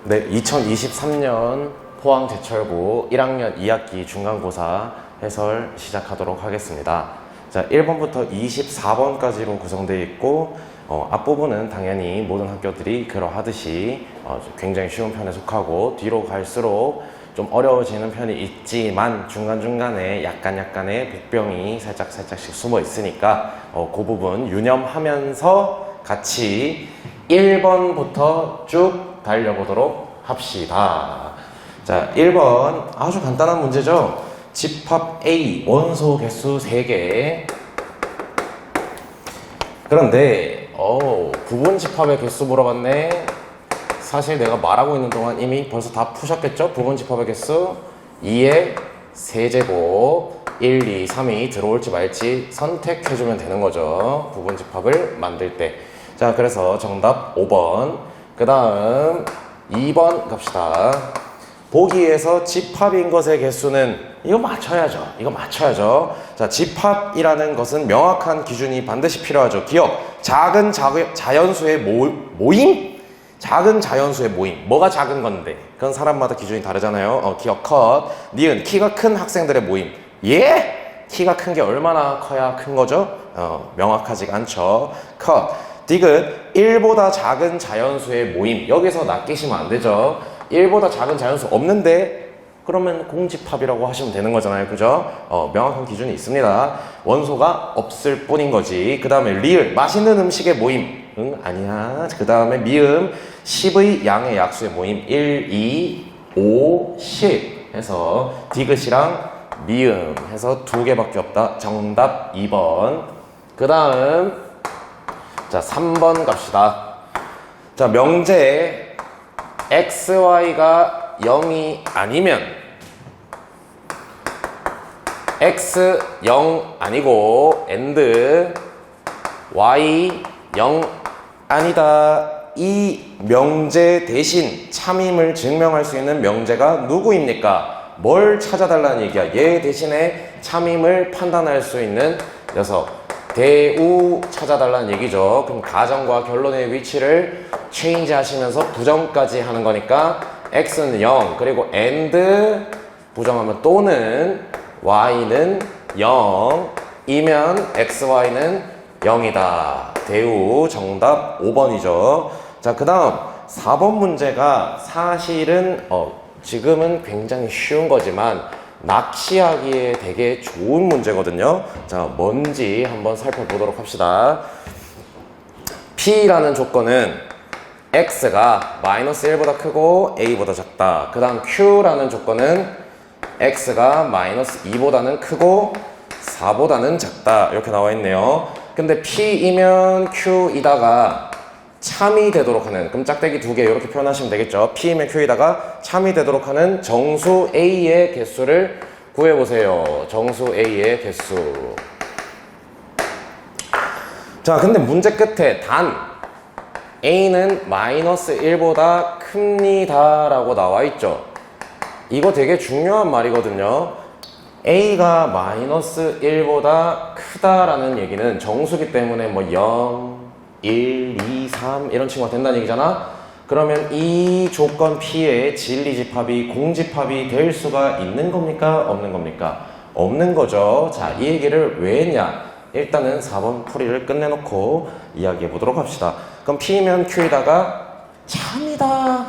네, 2023년 포항제철고 1학년 2학기 중간고사 해설 시작하도록 하겠습니다. 자, 1번부터 24번까지로 구성되어 있고 앞부분은 당연히 모든 학교들이 그러하듯이 굉장히 쉬운 편에 속하고 뒤로 갈수록 좀 어려워지는 편이 있지만 중간중간에 약간의 복병이 살짝씩 숨어 있으니까 그 부분 유념하면서 같이 1번부터 쭉 달려보도록 합시다. 자, 1번 아주 간단한 문제죠. 집합 A 원소 개수 3개. 그런데 부분 집합의 개수 물어봤네. 사실 내가 말하고 있는 동안 이미 벌써 다 푸셨겠죠? 부분 집합의 개수 2의 세제곱 1, 2, 3이 들어올지 말지 선택해주면 되는 거죠. 부분 집합을 만들 때. 자, 그래서 정답 5번. 그 다음 2번 갑시다. 보기에서 집합인 것의 개수는 이거 맞춰야죠. 자, 집합이라는 것은 명확한 기준이 반드시 필요하죠. 기억, 작은 자연수의 모임? 작은 자연수의 모임. 뭐가 작은 건데? 그건 사람마다 기준이 다르잖아요. 기억, 컷. 니은, 키가 큰 학생들의 모임. 예? 키가 큰 게 얼마나 커야 큰 거죠? 명확하지가 않죠. 컷. 디귿, 1보다 작은 자연수의 모임. 여기서 낚이시면 안 되죠. 1보다 작은 자연수 없는데 그러면 공집합이라고 하시면 되는 거잖아요. 그죠? 명확한 기준이 있습니다. 원소가 없을 뿐인 거지. 그 다음에 리을, 맛있는 음식의 모임. 응? 아니야. 그 다음에 미음, 10의 양의 약수의 모임. 1, 2, 5, 10 해서 디귿이랑 미음 해서 2개밖에 없다. 정답 2번. 그 다음 자, 3번 갑시다. 자, 명제 xy가 0이 아니면 x 0 아니고 and y 0 아니다. 이 명제 대신 참임을 증명할 수 있는 명제가 누구입니까? 뭘 찾아달라는 얘기야. 얘 대신에 참임을 판단할 수 있는 녀석. 대우 찾아달라는 얘기죠. 그럼 가정과 결론의 위치를 체인지 하시면서 부정까지 하는 거니까 x는 0 그리고 and 부정하면 또는 y는 0 이면 xy는 0이다. 대우 정답 5번이죠. 자, 그 다음 4번 문제가 사실은 지금은 굉장히 쉬운 거지만 낚시하기에 되게 좋은 문제거든요. 자, 뭔지 한번 살펴보도록 합시다. P라는 조건은 X가 마이너스 1보다 크고 A보다 작다. 그 다음 Q라는 조건은 X가 마이너스 2보다는 크고 4보다는 작다. 이렇게 나와 있네요. 근데 P이면 Q이다가 참이 되도록 하는, 그럼 짝대기 2개 이렇게 표현하시면 되겠죠. P이면 Q이다가 참이 되도록 하는 정수 A의 개수를 구해보세요. 정수 A의 개수. 자, 근데 문제 끝에 단 A는 마이너스 1보다 큽니다 라고 나와 있죠. 이거 되게 중요한 말이거든요. A가 마이너스 1보다 크다라는 얘기는 정수기 때문에 뭐 0, 1, 2, 3 이런 친구가 된다는 얘기잖아. 그러면 이 조건 P의 진리집합이 공집합이 될 수가 있는 겁니까? 없는 겁니까? 없는 거죠. 자, 이 얘기를 왜 했냐? 일단은 4번 풀이를 끝내놓고 이야기해 보도록 합시다. 그럼 P면 Q에다가 참이다.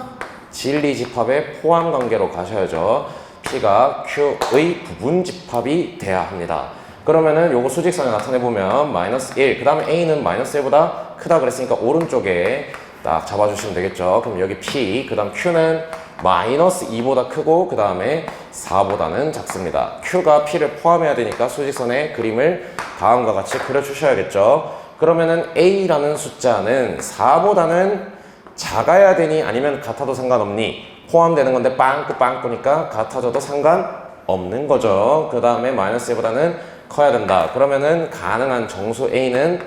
진리집합의 포함관계로 가셔야죠. P가 Q의 부분집합이 돼야 합니다. 그러면은 요거 수직선에 나타내보면 마이너스 1, 그 다음에 A는 마이너스 1보다 크다 그랬으니까 오른쪽에 딱 잡아주시면 되겠죠. 그럼 여기 P, 그 다음 Q는 마이너스 2보다 크고 그 다음에 4보다는 작습니다. Q가 P를 포함해야 되니까 수직선의 그림을 다음과 같이 그려주셔야겠죠. 그러면은 A라는 숫자는 4보다는 작아야 되니 아니면 같아도 상관없니? 포함되는 건데 빵꾸니까 같아져도 상관없는 거죠. 그 다음에 마이너스 1보다는 커야 된다. 그러면은 가능한 정수 A는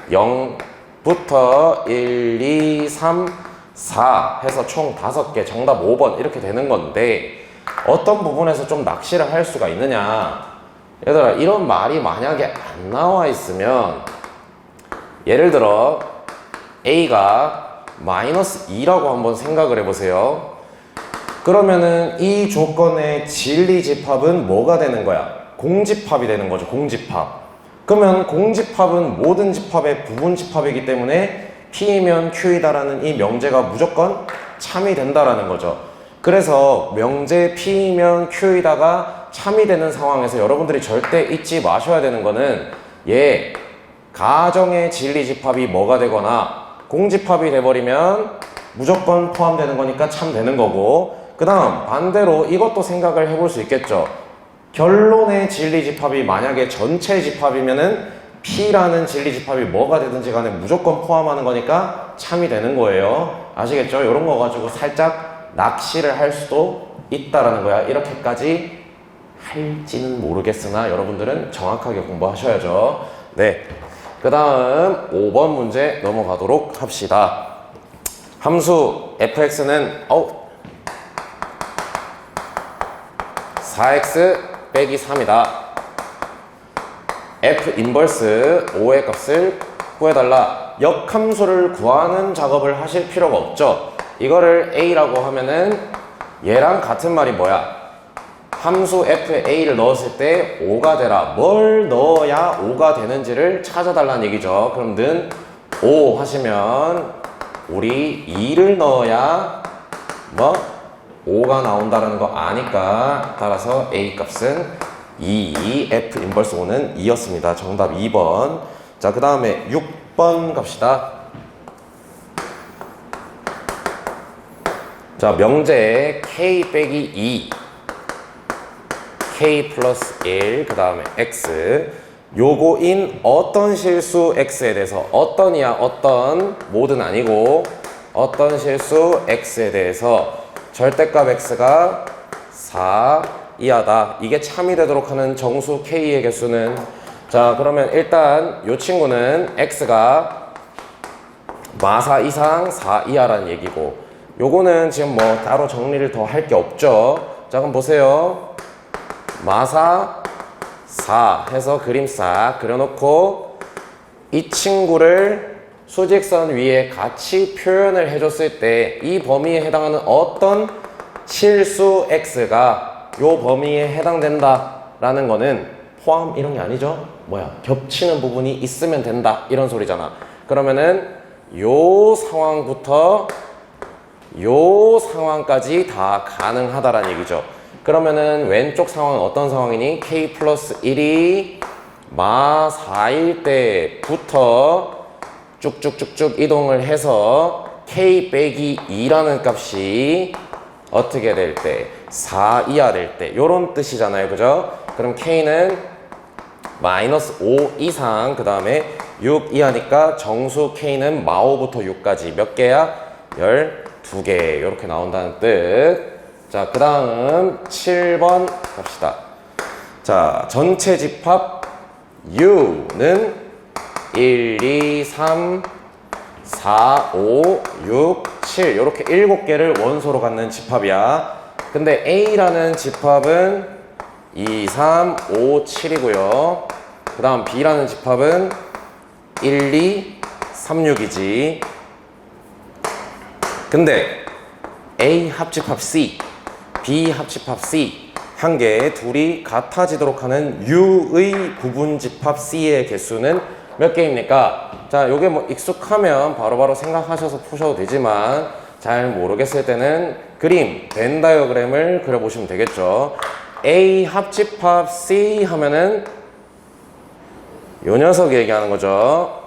0부터 1, 2, 3, 4 해서 총 5개, 정답 5번 이렇게 되는 건데 어떤 부분에서 좀 낚시를 할 수가 있느냐. 얘들아, 이런 말이 만약에 안 나와 있으면 예를 들어 A가 마이너스 2라고 한번 생각을 해보세요. 그러면은 이 조건의 진리집합은 뭐가 되는 거야? 공집합이 되는 거죠. 공집합. 그러면 공집합은 모든 집합의 부분집합이기 때문에 P이면 Q이다라는 이 명제가 무조건 참이 된다라는 거죠. 그래서 명제 P이면 Q이다가 참이 되는 상황에서 여러분들이 절대 잊지 마셔야 되는 거는 가정의 진리집합이 뭐가 되거나 공집합이 돼버리면 무조건 포함되는 거니까 참 되는 거고, 그 다음 반대로 이것도 생각을 해볼 수 있겠죠. 결론의 진리집합이 만약에 전체 집합이면은 P라는 진리집합이 뭐가 되든지 간에 무조건 포함하는 거니까 참이 되는 거예요. 아시겠죠? 이런 거 가지고 살짝 낚시를 할 수도 있다라는 거야. 이렇게까지 할지는 모르겠으나 여러분들은 정확하게 공부하셔야죠. 네. 그 다음 5번 문제 넘어가도록 합시다. 함수 fx는 4x 빼기 3이다. f 인버스 5의 값을 구해달라. 역함수를 구하는 작업을 하실 필요가 없죠. 이거를 a라고 하면은 얘랑 같은 말이 뭐야? 함수 f에 a를 넣었을 때 5가 되라. 뭘 넣어야 5가 되는지를 찾아달라는 얘기죠. 그럼 는 5 하시면 우리 2를 넣어야 5가 나온다는 거 아니까, 따라서 a 값은 2, f 인버스 5는 2였습니다. 정답 2번. 자, 그 다음에 6번 갑시다. 자, 명제 k 빼기 2, k 플러스 1, 그 다음에 x. 요거인 어떤 실수 x에 대해서, 어떤이야, 어떤, 모든 아니고 어떤 실수 x에 대해서 절대값 x가 4 이하다. 이게 참이 되도록 하는 정수 k의 개수는, 자, 그러면 일단 요 친구는 x가 마4 이상 4 이하라는 얘기고, 요거는 지금 뭐 따로 정리를 더 할 게 없죠. 자, 그럼 보세요. 마4 4 해서 그림 싹 그려놓고 이 친구를 수직선 위에 같이 표현을 해줬을 때 이 범위에 해당하는 어떤 실수 x가 요 범위에 해당된다 라는 거는 포함 이런 게 아니죠. 겹치는 부분이 있으면 된다 이런 소리잖아. 그러면은 요 상황부터 요 상황까지 다 가능하다라는 얘기죠. 그러면은 왼쪽 상황은 어떤 상황이니? k 플러스 1이 마 4일 때부터 쭉쭉쭉쭉 이동을 해서 k 빼기 2라는 값이 어떻게 될 때? 4 이하 될 때, 요런 뜻이잖아요. 그죠? 그럼 k는 마이너스 5 이상, 그 다음에 6 이하니까 정수 k는 마 5부터 6까지 몇 개야? 12개. 요렇게 나온다는 뜻. 자, 그 다음 7번 갑시다. 자, 전체 집합 U는 1, 2, 3, 4, 5, 6, 7 요렇게 7개를 원소로 갖는 집합이야. 근데 A라는 집합은 2, 3, 5, 7이고요. 그 다음 B라는 집합은 1, 2, 3, 6이지. 근데 A 합집합 C, B 합집합 C 한 개 둘이 같아지도록 하는 U의 부분집합 C의 개수는 몇 개입니까? 자, 요게 뭐 익숙하면 바로바로 생각하셔서 푸셔도 되지만 잘 모르겠을 때는 그림, 벤 다이어그램을 그려보시면 되겠죠. A 합집합 C 하면은 요 녀석 얘기하는 거죠.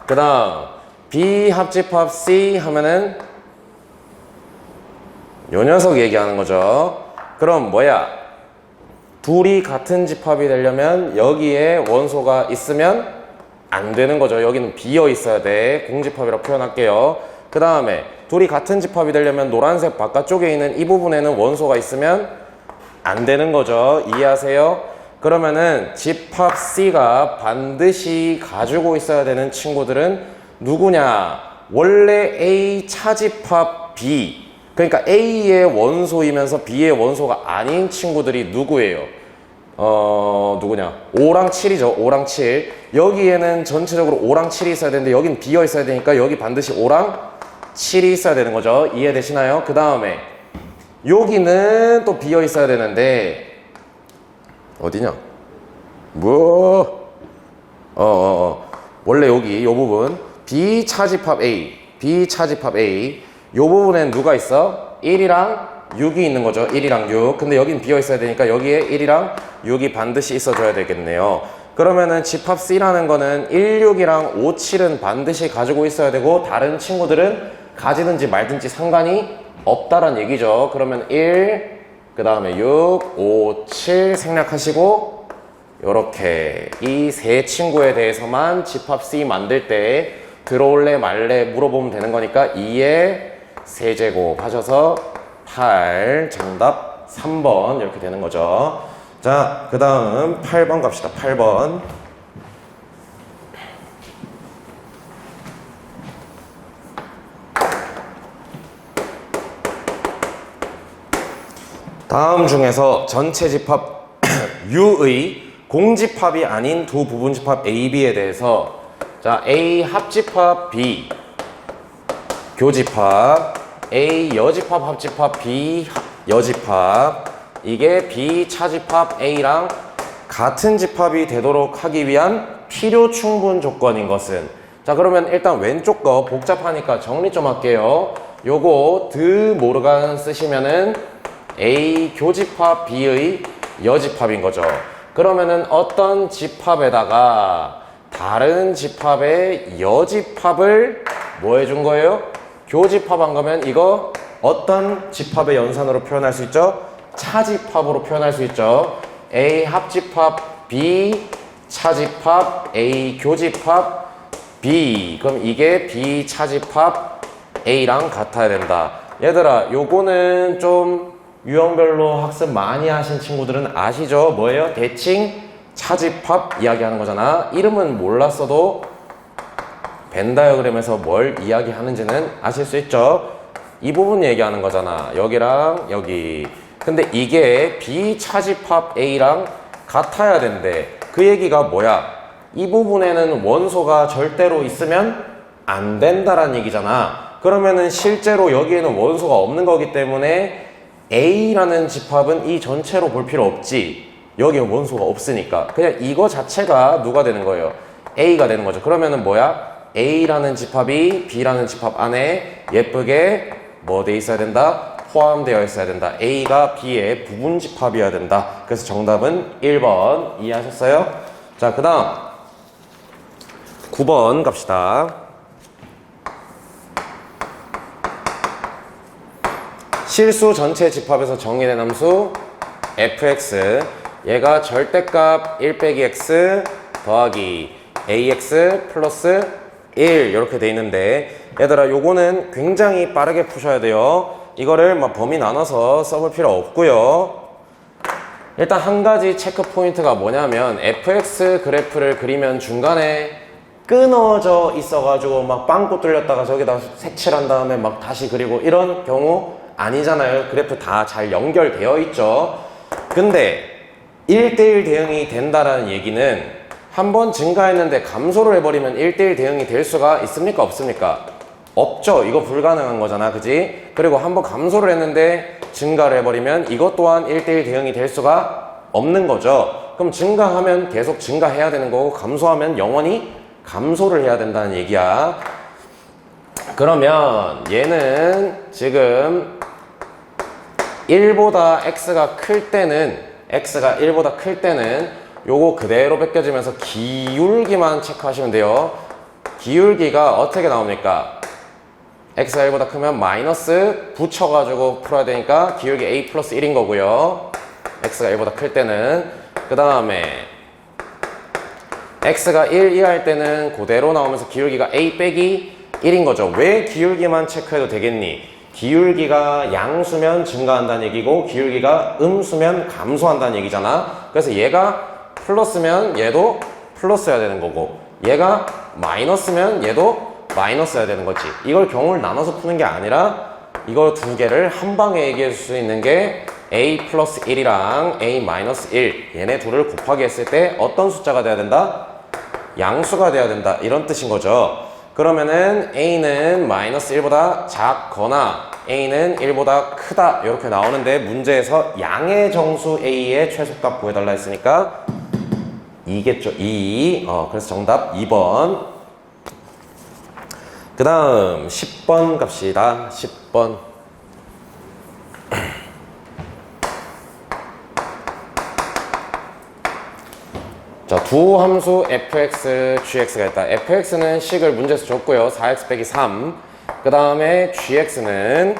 그 다음 B 합집합 C 하면은 요 녀석 얘기하는 거죠. 그럼 둘이 같은 집합이 되려면 여기에 원소가 있으면 안 되는 거죠. 여기는 비어 있어야 돼. 공집합이라고 표현할게요. 그 다음에 둘이 같은 집합이 되려면 노란색 바깥쪽에 있는 이 부분에는 원소가 있으면 안 되는 거죠. 이해하세요? 그러면은 집합 C가 반드시 가지고 있어야 되는 친구들은 누구냐? 원래 A 차집합 B, 그러니까 A의 원소이면서 B의 원소가 아닌 친구들이 누구예요? 누구냐? 5랑 7이죠. 5랑 7. 여기에는 전체적으로 5랑 7이 있어야 되는데 여긴 비어 있어야 되니까 여기 반드시 5랑 7이 있어야 되는 거죠. 이해되시나요? 그 다음에 여기는 또 비어 있어야 되는데 어디냐? 뭐? 원래 여기 요 부분 비차집합 A, 비차집합 A 요 부분엔 누가 있어? 1이랑 6이 있는 거죠. 1이랑 6. 근데 여긴 비어 있어야 되니까 여기에 1이랑 6이 반드시 있어줘야 되겠네요. 그러면은 집합 C라는 거는 1, 6이랑 5, 7은 반드시 가지고 있어야 되고 다른 친구들은 가지든지 말든지 상관이 없다란 얘기죠. 그러면 1, 그 다음에 6, 5, 7 생략하시고 요렇게 이 세 친구에 대해서만 집합 C 만들 때 들어올래 말래 물어보면 되는 거니까 2의 세제곱 하셔서 8, 정답 3번 이렇게 되는 거죠. 자, 그 다음 8번 갑시다. 8번. 다음 중에서 전체 집합 U의 공집합이 아닌 두 부분집합 A, B에 대해서 자, A 합집합 B 교집합, A 여집합 합집합 B 여집합, 이게 B 차집합 A랑 같은 집합이 되도록 하기 위한 필요 충분 조건인 것은, 자 그러면 일단 왼쪽 거 복잡하니까 정리 좀 할게요. 요거 드 모르간 쓰시면은 A 교집합 B의 여집합인 거죠. 그러면은 어떤 집합에다가 다른 집합의 여집합을 뭐 해준 거예요? 교집합한 거면 이거 어떤 집합의 연산으로 표현할 수 있죠? 차집합으로 표현할 수 있죠. A 합집합 B 차집합 A 교집합 B, 그럼 이게 B 차집합 A랑 같아야 된다. 얘들아 요거는 좀 유형별로 학습 많이 하신 친구들은 아시죠? 뭐예요? 대칭 차집합 이야기하는 거잖아. 이름은 몰랐어도 벤 다이어그램에서 뭘 이야기하는지는 아실 수 있죠? 이 부분 얘기하는 거잖아. 여기랑 여기. 근데 이게 비차집합 A랑 같아야 된대. 그 얘기가 뭐야? 이 부분에는 원소가 절대로 있으면 안 된다라는 얘기잖아. 그러면은 실제로 여기에는 원소가 없는 거기 때문에 A라는 집합은 이 전체로 볼 필요 없지. 여기에 원소가 없으니까 그냥 이거 자체가 누가 되는 거예요? A가 되는 거죠. 그러면은 뭐야? A라는 집합이 B라는 집합 안에 예쁘게 뭐 돼 있어야 된다? 포함되어 있어야 된다. A가 B의 부분 집합이어야 된다. 그래서 정답은 1번. 이해하셨어요? 자, 그 다음 9번 갑시다. 실수 전체 집합에서 정의된 함수 fx, 얘가 절대값 1 빼기 x 더하기 ax 플러스 1 이렇게 돼 있는데, 얘들아 요거는 굉장히 빠르게 푸셔야 돼요. 이거를 막 범위 나눠서 써볼 필요 없고요. 일단 한 가지 체크 포인트가 뭐냐면 fx 그래프를 그리면 중간에 끊어져 있어가지고 막 빵꾸 뚫렸다가 저기다 색칠한 다음에 막 다시 그리고 이런 경우 아니잖아요. 그래프 다 잘 연결되어 있죠. 근데 1대1 대응이 된다라는 얘기는 한번 증가했는데 감소를 해버리면 1대1 대응이 될 수가 있습니까? 없습니까? 없죠. 이거 불가능한 거잖아. 그지? 그리고 한번 감소를 했는데 증가를 해버리면 이것 또한 1대1 대응이 될 수가 없는 거죠. 그럼 증가하면 계속 증가해야 되는 거고 감소하면 영원히 감소를 해야 된다는 얘기야. 그러면 얘는 지금 1보다 x가 클 때는, x가 1보다 클 때는 요거 그대로 벗겨지면서 기울기만 체크하시면 돼요. 기울기가 어떻게 나옵니까? x가 1보다 크면 마이너스 붙여가지고 풀어야 되니까 기울기 a 플러스 1인 거고요. x가 1보다 클 때는. 그 다음에 x가 1 이하일 때는 그대로 나오면서 기울기가 a 빼기 1인 거죠. 왜 기울기만 체크해도 되겠니? 기울기가 양수면 증가한다는 얘기고 기울기가 음수면 감소한다는 얘기잖아. 그래서 얘가 플러스면 얘도 플러스여야 되는 거고 얘가 마이너스면 얘도 마이너스여야 되는 거지. 이걸 경우를 나눠서 푸는 게 아니라 이걸 두 개를 한 방에 얘기해 줄 수 있는 게 a 플러스 1이랑 a 마이너스 1 얘네 둘을 곱하기 했을 때 어떤 숫자가 돼야 된다? 양수가 돼야 된다. 이런 뜻인 거죠. 그러면은 a는 마이너스 1보다 작거나 a는 1보다 크다 이렇게 나오는데 문제에서 양의 정수 a의 최소값 구해달라 했으니까 2겠죠. 2. 그래서 정답 2번. 그 다음 10번 갑시다. 10번. 자, 두 함수 fx, gx가 있다. fx는 식을 문제에서 줬고요. 4x 빼기 3. 그 다음에 gx는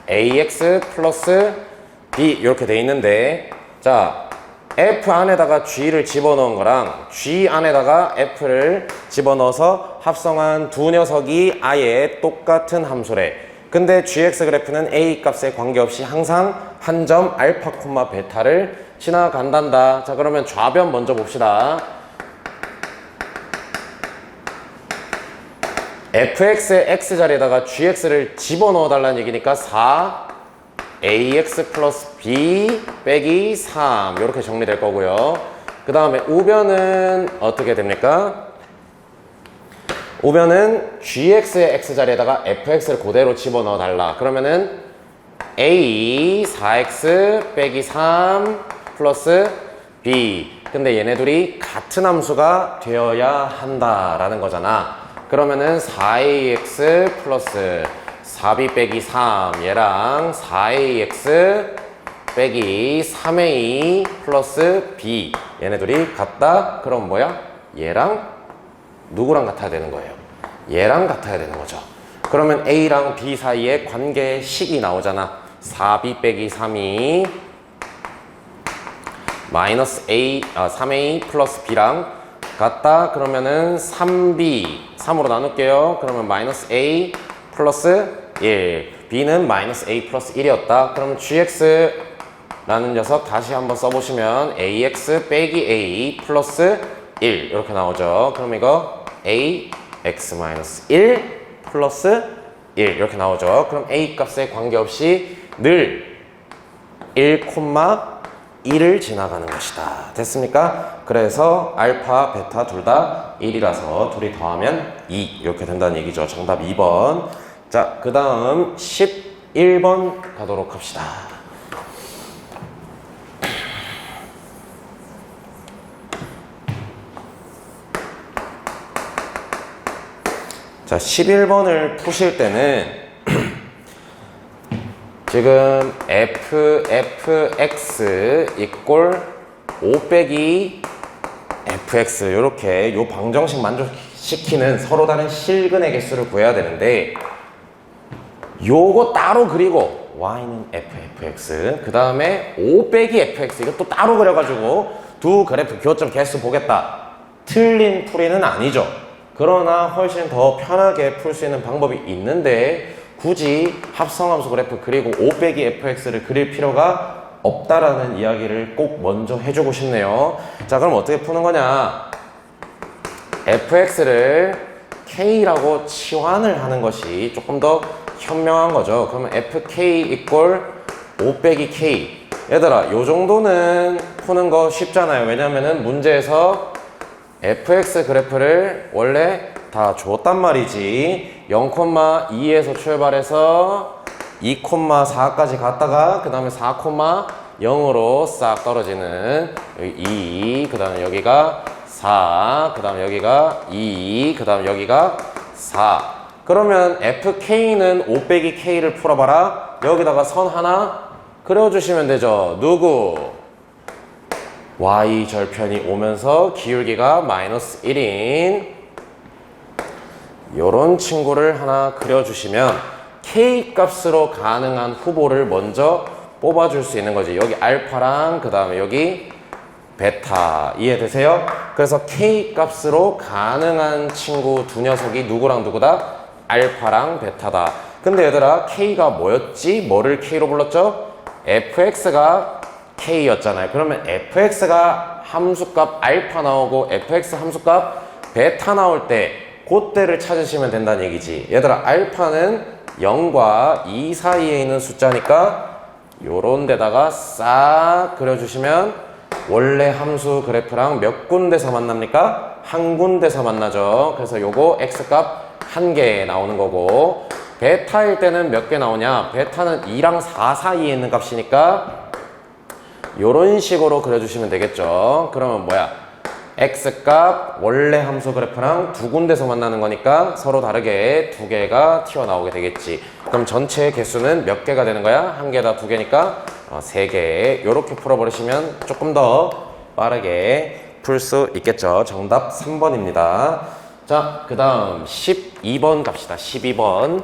ax 플러스 b 이렇게 돼 있는데, 자, f 안에다가 g를 집어넣은 거랑 g 안에다가 f를 집어넣어서 합성한 두 녀석이 아예 똑같은 함수래. 근데 gx 그래프는 a 값에 관계없이 항상 한 점 알파 콤마 베타를 지나간단다. 자, 그러면 좌변 먼저 봅시다. fx의 x자리에다가 gx를 집어넣어 달라는 얘기니까 4ax 플러스 b 빼기 3 이렇게 정리될 거고요. 그 다음에 우변은 어떻게 됩니까? 우변은 gx의 x자리에다가 fx를 그대로 집어넣어 달라. 그러면은 a 4x 빼기 3 플러스 b. 근데 얘네 둘이 같은 함수가 되어야 한다라는 거잖아. 그러면은 4ax 플러스 4b 빼기 3 얘랑 4ax 빼기 3a 플러스 b 얘네 둘이 같다? 그럼 뭐야? 얘랑 누구랑 같아야 되는 거예요? 얘랑 같아야 되는 거죠. 그러면 a랑 b 사이에 관계식이 나오잖아. 4b 빼기 3이 마이너스 3a 플러스 b랑 같다. 그러면은 3b 3으로 나눌게요. 그러면 마이너스 a 플러스 1, b는 마이너스 a 플러스 1이었다. 그러면 gx라는 녀석 다시 한번 써보시면 ax 빼기 a 플러스 1 이렇게 나오죠. 그럼 이거 ax 마이너스 1 플러스 1 이렇게 나오죠. 그럼 a 값에 관계없이 늘 1,1을 지나가는 것이다. 됐습니까? 그래서 알파, 베타 둘 다 1이라서 둘이 더하면 2 이렇게 된다는 얘기죠. 정답 2번. 자, 그 다음 11번 가도록 합시다. 자, 11번을 푸실 때는 지금 fx 이꼴 5 빼기 fx 이렇게 요 방정식 만족시키는 서로 다른 실근의 개수를 구해야 되는데 요거 따로 그리고 y는 fx 그 다음에 5 빼기 fx 이것도 따로 그려가지고 두 그래프 교점 개수 보겠다. 틀린 풀이는 아니죠. 그러나 훨씬 더 편하게 풀 수 있는 방법이 있는데 굳이 합성함수 그래프 그리고 5 빼기 fx를 그릴 필요가 없다라는 이야기를 꼭 먼저 해주고 싶네요. 자, 그럼 어떻게 푸는 거냐? fx를 k라고 치환을 하는 것이 조금 더 현명한 거죠. 그러면 fk 이꼴 5 빼기 k. 얘들아, 요 정도는 푸는 거 쉽잖아요. 왜냐면은 문제에서 fx 그래프를 원래 다 줬단 말이지. 0,2에서 출발해서 2,4까지 갔다가 그 다음에 4,0으로 싹 떨어지는 여기 2, 그 다음에 여기가 4, 그 다음에 여기가 2, 그 다음에 여기가 4. 그러면 fk는 5 빼기 k를 풀어봐라. 여기다가 선 하나 그려주시면 되죠. 누구? y 절편이 오면서 기울기가 마이너스 1인 요런 친구를 하나 그려주시면 k 값으로 가능한 후보를 먼저 뽑아줄 수 있는 거지. 여기 알파랑 그 다음에 여기 베타 이해되세요? 그래서 k 값으로 가능한 친구 두 녀석이 누구랑 누구다? 알파랑 베타다. 근데 얘들아, k가 뭐였지? 뭐를 k로 불렀죠? fx가 k였잖아요. 그러면 fx가 함수값 알파 나오고 fx 함수값 베타 나올 때 그때를 찾으시면 된다는 얘기지. 얘들아, 알파는 0과 2 사이에 있는 숫자니까 요런 데다가 싹 그려주시면 원래 함수 그래프랑 몇 군데서 만납니까? 한 군데서 만나죠. 그래서 요거 x값 1개 나오는 거고 베타일 때는 몇 개 나오냐? 베타는 2랑 4 사이에 있는 값이니까 요런 식으로 그려주시면 되겠죠. 그러면 뭐야? x값 원래 함수 그래프랑 두 군데서 만나는 거니까 서로 다르게 두 개가 튀어나오게 되겠지. 그럼 전체 개수는 몇 개가 되는 거야? 한 개다 두 개니까 3개. 요렇게 풀어버리시면 조금 더 빠르게 풀 수 있겠죠. 정답 3번입니다. 자, 그 다음 12번 갑시다. 12번.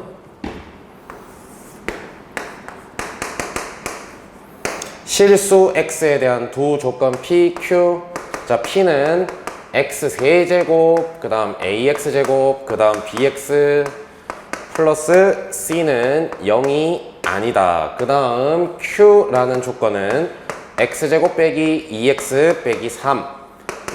실수 x에 대한 두 조건 p, q. 자, p는 x 세제곱, 그 다음 ax제곱, 그 다음 bx 플러스 c는 0이 아니다. 그 다음 q라는 조건은 x제곱 빼기 2x 빼기 3.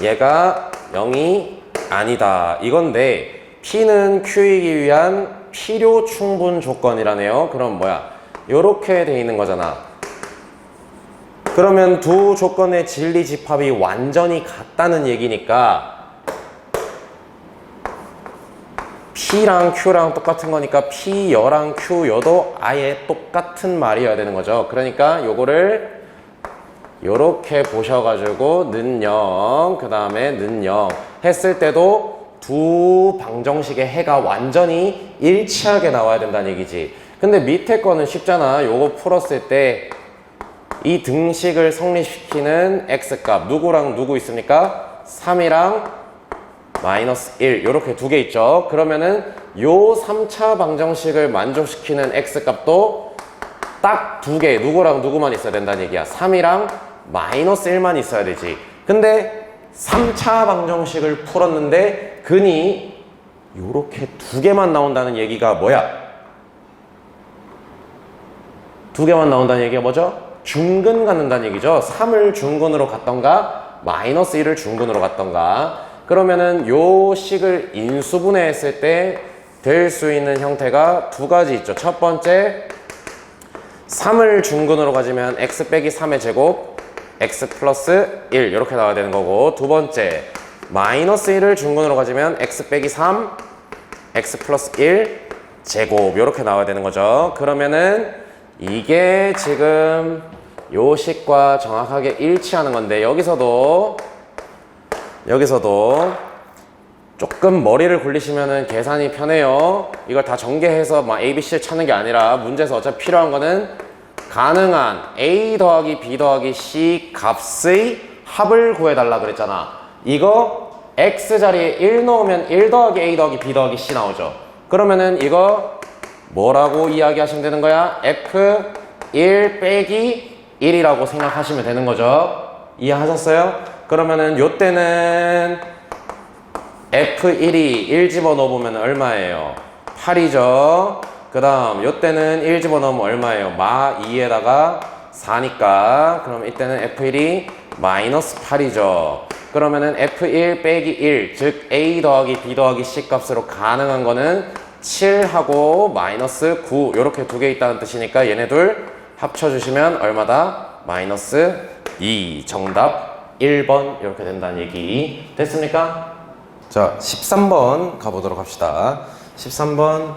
얘가 0이 아니다. 이건데 p는 q이기 위한 필요 충분 조건이라네요. 그럼 뭐야? 요렇게 돼 있는 거잖아. 그러면 두 조건의 진리 집합이 완전히 같다는 얘기니까 P랑 Q랑 똑같은 거니까 P여랑 Q여도 아예 똑같은 말이어야 되는 거죠. 그러니까 요거를 요렇게 보셔가지고 는 0, 그 다음에 는 0 했을 때도 두 방정식의 해가 완전히 일치하게 나와야 된다는 얘기지. 근데 밑에 거는 쉽잖아. 요거 풀었을 때 이 등식을 성립시키는 x값 누구랑 누구 있습니까? 3이랑 마이너스 1 요렇게 두 개 있죠. 그러면은 요 3차 방정식을 만족시키는 x값도 딱 두 개 누구랑 누구만 있어야 된다는 얘기야. 3이랑 마이너스 1만 있어야 되지. 근데 3차 방정식을 풀었는데 근이 요렇게 두 개만 나온다는 얘기가 뭐야? 두 개만 나온다는 얘기가 뭐죠? 중근 갖는다는 얘기죠. 3을 중근으로 갖던가 마이너스 1을 중근으로 갖던가. 그러면은 요 식을 인수분해했을 때 될 수 있는 형태가 두 가지 있죠. 첫 번째 3을 중근으로 가지면 x 빼기 3의 제곱 x 플러스 1 이렇게 나와야 되는 거고, 두 번째 마이너스 1을 중근으로 가지면 x 빼기 3 x 플러스 1 제곱 이렇게 나와야 되는 거죠. 그러면은 이게 지금 요 식과 정확하게 일치하는 건데 여기서도 조금 머리를 굴리시면은 계산이 편해요. 이걸 다 전개해서 막 A, B, C를 찾는 게 아니라 문제에서 어차피 필요한 거는 가능한 A 더하기 B 더하기 C 값의 합을 구해달라 그랬잖아. 이거 X 자리에 1 넣으면 1 더하기 A 더하기 B 더하기 C 나오죠. 그러면은 이거 뭐라고 이야기하시면 되는 거야? F1 빼기 1이라고 생각하시면 되는 거죠. 이해하셨어요? 그러면은 요때는 F1이 1 집어넣어보면 얼마예요? 8이죠. 그 다음 요때는 1 집어넣으면 얼마예요? 마 2에다가 4니까 그럼 이때는 F1이 마이너스 8이죠. 그러면은 F1 빼기 1, 즉 A 더하기 B 더하기 C 값으로 가능한 거는 7하고 마이너스 9 요렇게 두 개 있다는 뜻이니까 얘네 둘 합쳐주시면 얼마다? 마이너스 2. 정답 1번 이렇게 된다는 얘기 됐습니까? 자, 13번 가보도록 합시다. 13번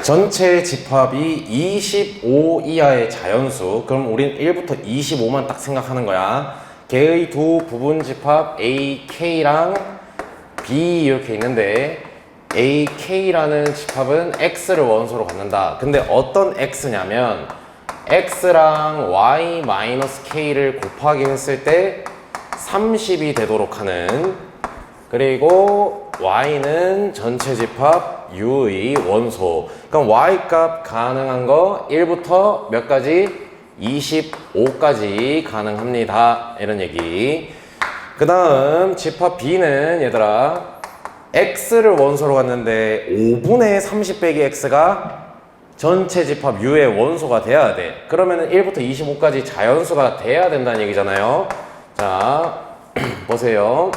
전체 집합이 25 이하의 자연수. 그럼 우린 1부터 25만 딱 생각하는 거야. 걔의 두 부분 집합 A, K랑 B 이렇게 있는데 AK라는 집합은 X를 원소로 갖는다. 근데 어떤 X냐면 X랑 Y-K를 곱하기 했을 때 30이 되도록 하는, 그리고 Y는 전체 집합 U의 원소. 그럼 Y값 가능한 거 1부터 몇 가지? 25까지 가능합니다. 이런 얘기. 그 다음 집합 B는 얘들아 X를 원소로 갔는데 5분의 30 빼기 X가 전체 집합 U의 원소가 돼야 돼. 그러면은 1부터 25까지 자연수가 돼야 된다는 얘기잖아요. 자, 보세요.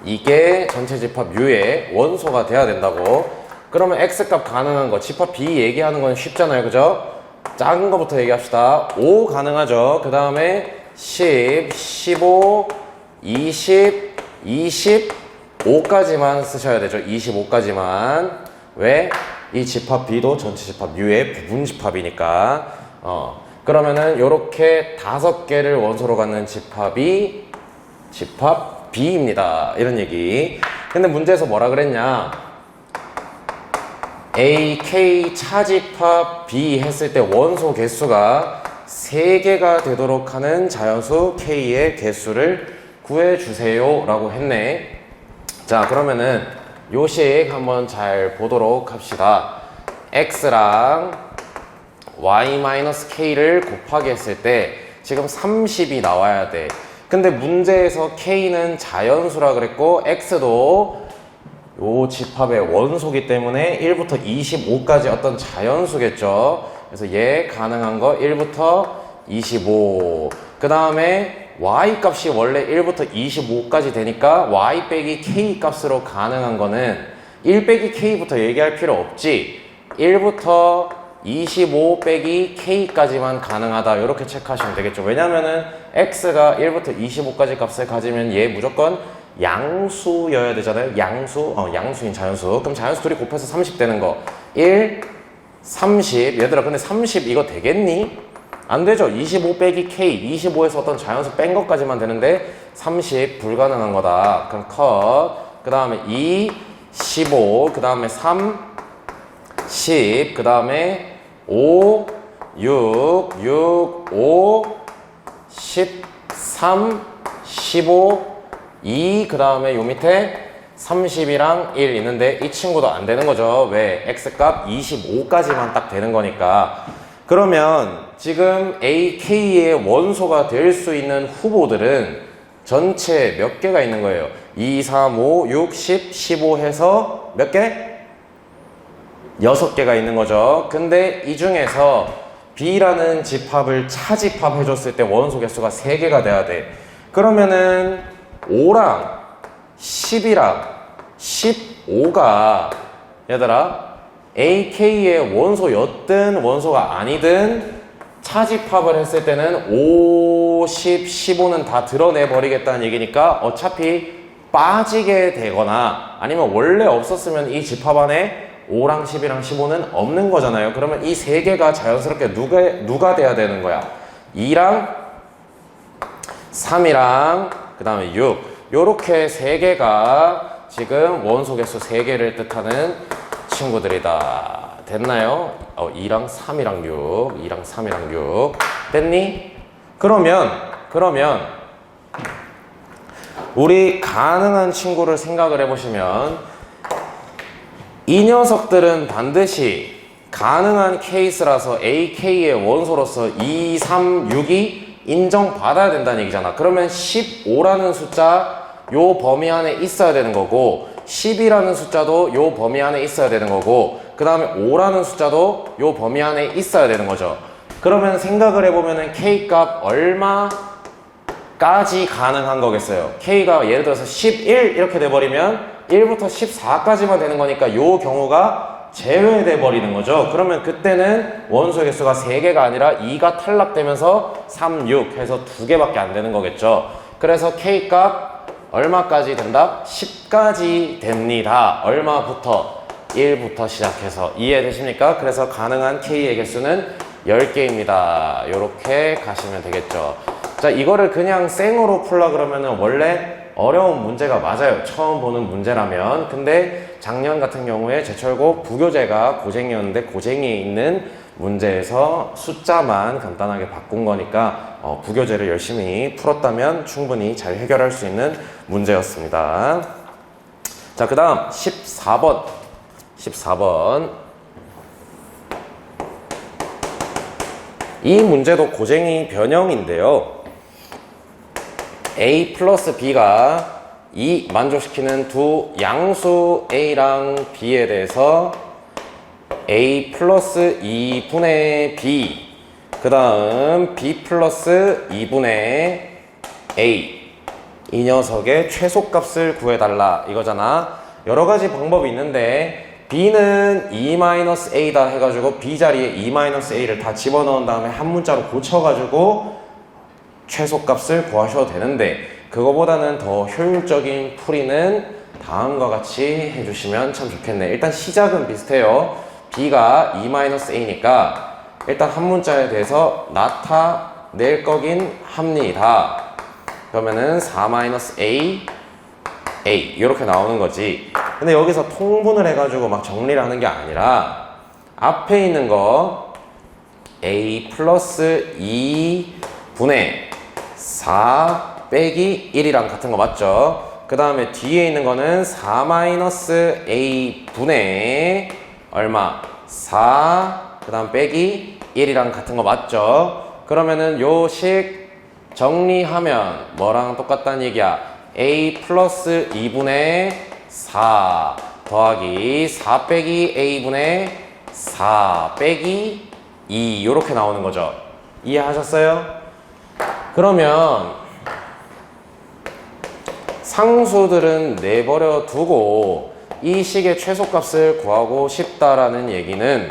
이게 전체 집합 U의 원소가 돼야 된다고. 그러면 X값 가능한 거, 집합 B 얘기하는 건 쉽잖아요. 그죠? 작은 거부터 얘기합시다. 5 가능하죠. 그 다음에 10, 15, 20, 20, 25까지만 쓰셔야 되죠. 25까지만. 왜? 이 집합 B도 전체 집합 U의 부분 집합이니까. 그러면은 요렇게 5개를 원소로 갖는 집합이 집합 B입니다. 이런 얘기. 근데 문제에서 뭐라 그랬냐? A, K 차집합 B 했을 때 원소 개수가 3개가 되도록 하는 자연수 K의 개수를 구해주세요 라고 했네. 자, 그러면은 요식 한번 잘 보도록 합시다. X랑 Y-K를 곱하기 했을 때 지금 30이 나와야 돼. 근데 문제에서 K는 자연수라 그랬고 X도 요 집합의 원소기 때문에 1부터 25까지 어떤 자연수겠죠. 그래서 얘 가능한 거 1부터 25. 그 다음에 y 값이 원래 1부터 25까지 되니까 y 빼기 k 값으로 가능한 거는 1 빼기 k부터 얘기할 필요 없지. 1부터 25 빼기 k까지만 가능하다. 이렇게 체크하시면 되겠죠. 왜냐면은 x가 1부터 25까지 값을 가지면 얘 무조건 양수여야 되잖아요. 양수인 자연수. 그럼 자연수 둘이 곱해서 30 되는 거. 1, 30. 얘들아, 근데 30 이거 되겠니? 안 되죠. 25 빼기 K. 25에서 어떤 자연수 뺀 것까지만 되는데 30 불가능한 거다. 그럼 컷. 그 다음에 2, 15. 그 다음에 3, 10. 그 다음에 5, 6, 5, 13, 15, 2. 그 다음에 요 밑에 30이랑 1 있는데 이 친구도 안 되는 거죠. 왜? X값 25까지만 딱 되는 거니까. 그러면 지금 A, K의 원소가 될 수 있는 후보들은 전체 몇 개가 있는 거예요? 2, 3, 5, 6, 10, 15 해서 몇 개? 6개가 있는 거죠. 근데 이 중에서 B라는 집합을 차집합 해줬을 때 원소 개수가 3개가 돼야 돼. 그러면은 5랑 10이랑 15가 얘들아 A, K의 원소였든 원소가 아니든 차집합을 했을 때는 5, 10, 15는 다 드러내버리겠다는 얘기니까 어차피 빠지게 되거나 아니면 원래 없었으면 이 집합 안에 5랑 10이랑 15는 없는 거잖아요. 그러면 이 3개가 자연스럽게 누가 돼야 되는 거야? 2랑 3이랑 그 다음에 6 요렇게 3개가 지금 원소 개수 3개를 뜻하는 친구들이다. 됐나요? 2랑 3이랑 6 2랑 3이랑 6 됐니? 그러면 우리 가능한 친구를 생각을 해보시면 이 녀석들은 반드시 가능한 케이스라서 A, K의 원소로서 2, 3, 6이 인정받아야 된다는 얘기잖아. 그러면 15라는 숫자 요 범위 안에 있어야 되는 거고 10이라는 숫자도 요 범위 안에 있어야 되는 거고 그 다음에 5라는 숫자도 요 범위 안에 있어야 되는 거죠. 그러면 생각을 해보면은 K값 얼마까지 가능한 거겠어요? K가 예를 들어서 11 이렇게 돼버리면 1부터 14까지만 되는 거니까 요 경우가 제외돼 버리는 거죠. 그러면 그때는 원소 개수가 3개가 아니라 2가 탈락되면서 3, 6 해서 2개밖에 안 되는 거겠죠. 그래서 K값 얼마까지 된다? 10까지 됩니다. 얼마부터? 1부터 시작해서. 이해되십니까? 그래서 가능한 K의 개수는 10개입니다. 요렇게 가시면 되겠죠. 자, 이거를 그냥 생으로 풀라 그러면은 원래 어려운 문제가 맞아요. 처음 보는 문제라면. 근데 작년 같은 경우에 제철고 부교재가 고쟁이였는데 고쟁이에 있는 문제에서 숫자만 간단하게 바꾼 거니까 부교재를 열심히 풀었다면 충분히 잘 해결할 수 있는 문제였습니다. 자, 그 다음 14번 이 문제도 고쟁이 변형인데요. A 플러스 B가 이 만족시키는 두 양수 A랑 B에 대해서 A 플러스 2분의 B 그 다음 B 플러스 2분의 A 이 녀석의 최소값을 구해달라 이거잖아. 여러가지 방법이 있는데 B는 E-A다 해가지고 B 자리에 E-A를 다 집어넣은 다음에 한 문자로 고쳐가지고 최소값을 구하셔도 되는데 그거보다는 더 효율적인 풀이는 다음과 같이 해주시면 참 좋겠네. 일단 시작은 비슷해요. b가 2-a니까 일단 한 문자에 대해서 나타낼 거긴 합니다. 그러면은 4-a 이렇게 나오는 거지. 근데 여기서 통분을 해가지고 막 정리를 하는 게 아니라 앞에 있는 거 a 플러스 2분의 4 빼기 1이랑 같은 거 맞죠? 그 다음에 뒤에 있는 거는 4-a 분의 얼마? 4 그 다음 빼기 1이랑 같은 거 맞죠? 그러면은 요 식 정리하면 뭐랑 똑같다는 얘기야? a 플러스 2분의 4 더하기 4 빼기 a분의 4 빼기 2 이렇게 나오는 거죠. 이해하셨어요? 그러면 상수들은 내버려 두고 이 식의 최소값을 구하고 싶다라는 얘기는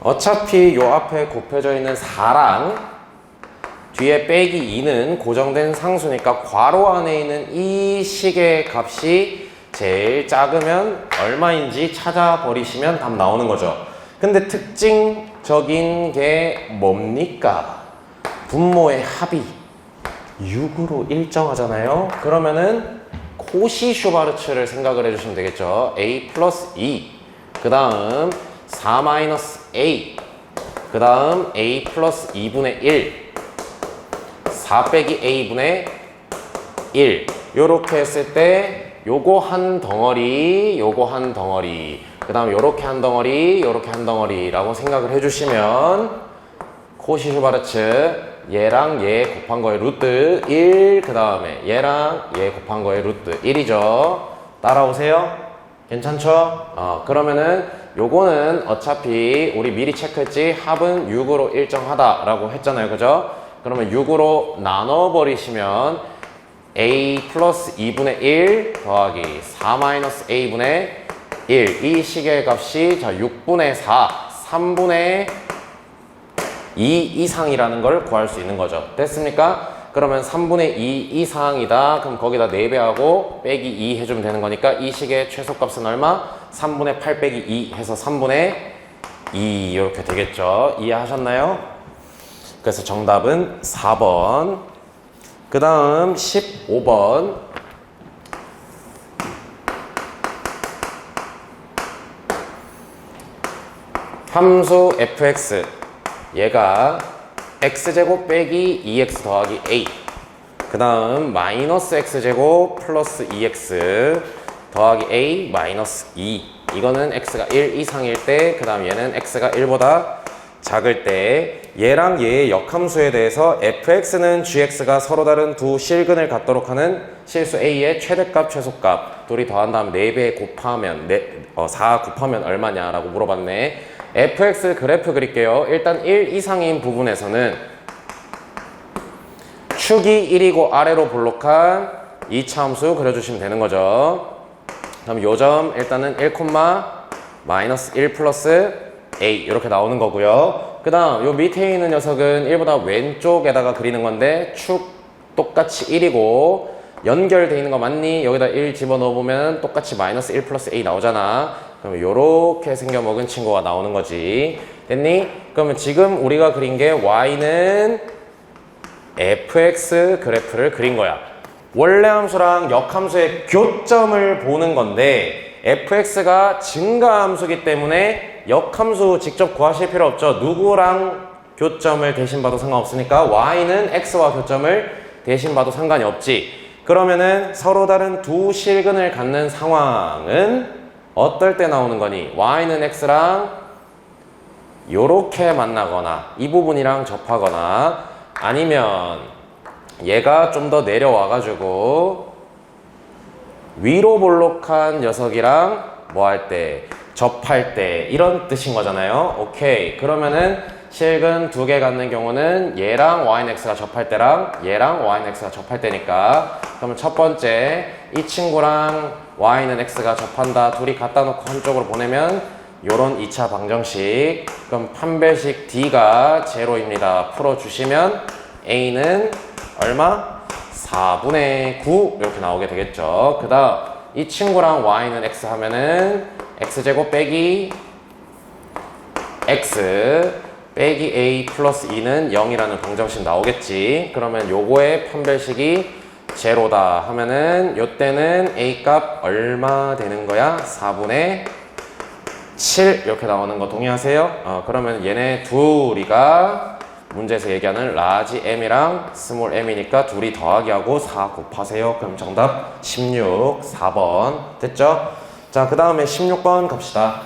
어차피 요 앞에 곱해져 있는 4랑 뒤에 빼기 2는 고정된 상수니까 괄호 안에 있는 이 식의 값이 제일 작으면 얼마인지 찾아버리시면 답 나오는 거죠. 근데 특징적인 게 뭡니까? 분모의 합이 6으로 일정하잖아요. 그러면은 코시-슈바르츠를 생각을 해주시면 되겠죠. a 플러스 2 그 다음 4-a 그 다음 a 플러스 2분의 1 4 빼기 a분의 1 요렇게 했을 때 요거 한 덩어리 요거 한 덩어리 그 다음 요렇게 한 덩어리 요렇게 한 덩어리 라고 생각을 해주시면 코시-슈바르츠 얘랑 얘 곱한 거의 루트 1 그 다음에 얘랑 얘 곱한 거의 루트 1이죠. 따라오세요? 괜찮죠? 그러면은 요거는 어차피 우리 미리 체크했지 합은 6으로 일정하다 라고 했잖아요. 그죠? 그러면 6으로 나눠버리시면 a 플러스 2분의 1 더하기 4-a분의 1 이 식의 값이 자 6분의 4 3분의 2 이상이라는 걸 구할 수 있는 거죠. 됐습니까? 그러면 3분의 2 이상이다. 그럼 거기다 4배하고 빼기 2 해주면 되는 거니까 이 식의 최소값은 얼마? 3분의 8 빼기 2 해서 3분의 2 이렇게 되겠죠. 이해하셨나요? 그래서 정답은 4번. 그 다음 15번. 함수 fx 얘가 x제곱 빼기 2x 더하기 a 그 다음 마이너스 x제곱 플러스 2x 더하기 a 마이너스 2 이거는 x가 1 이상일 때 그 다음 얘는 x가 1보다 작을 때 얘랑 얘의 역함수에 대해서 fx는 gx가 서로 다른 두 실근을 갖도록 하는 실수 a의 최대값 최소값 둘이 더한 다음 4배 곱하면 4 곱하면 얼마냐라고 물어봤네. fx 그래프 그릴게요. 일단 1 이상인 부분에서는 축이 1이고 아래로 볼록한 2차 함수 그려주시면 되는 거죠. 그럼 요점 일단은 1, 마이너스 1 플러스 a 이렇게 나오는 거고요. 그 다음 요 밑에 있는 녀석은 1보다 왼쪽에다가 그리는 건데 축 똑같이 1이고 연결되어 있는 거 맞니? 여기다 1 집어넣어 보면 똑같이 마이너스 1 플러스 a 나오잖아. 그럼 요렇게 생겨먹은 친구가 나오는 거지. 됐니? 그러면 지금 우리가 그린 게 y는 fx 그래프를 그린 거야. 원래 함수랑 역함수의 교점을 보는 건데 fx가 증가함수기 때문에 역함수 직접 구하실 필요 없죠. 누구랑 교점을 대신 봐도 상관없으니까 y는 x와 교점을 대신 봐도 상관이 없지. 그러면은 서로 다른 두 실근을 갖는 상황은 어떨 때 나오는 거니? y는 x랑 요렇게 만나거나 이 부분이랑 접하거나 아니면 얘가 좀 더 내려와 가지고 위로 볼록한 녀석이랑 뭐 할 때 접할 때 이런 뜻인 거잖아요. 오케이. 그러면은 실근 두 개 갖는 경우는 얘랑 y는 x가 접할 때랑 얘랑 y는 x가 접할 때니까 그러면 첫 번째 이 친구랑 y는 x가 접한다. 둘이 갖다 놓고 한쪽으로 보내면 요런 2차 방정식. 그럼 판별식 d가 제로입니다. 풀어주시면 a는 얼마? 4분의 9 이렇게 나오게 되겠죠. 그 다음 이 친구랑 y는 x 하면은 x제곱 빼기 x 빼기 a 플러스 2는 0이라는 방정식 나오겠지. 그러면 요거의 판별식이 제로다 하면은 요때는 a 값 얼마 되는 거야? 4분의 7 이렇게 나오는 거 동의하세요? 그러면 얘네 둘이가 문제에서 얘기하는 라지 m이랑 스몰 m이니까 둘이 더하기 하고 4 곱하세요. 그럼 정답 16, 4번 됐죠? 자, 그 다음에 16번 갑시다.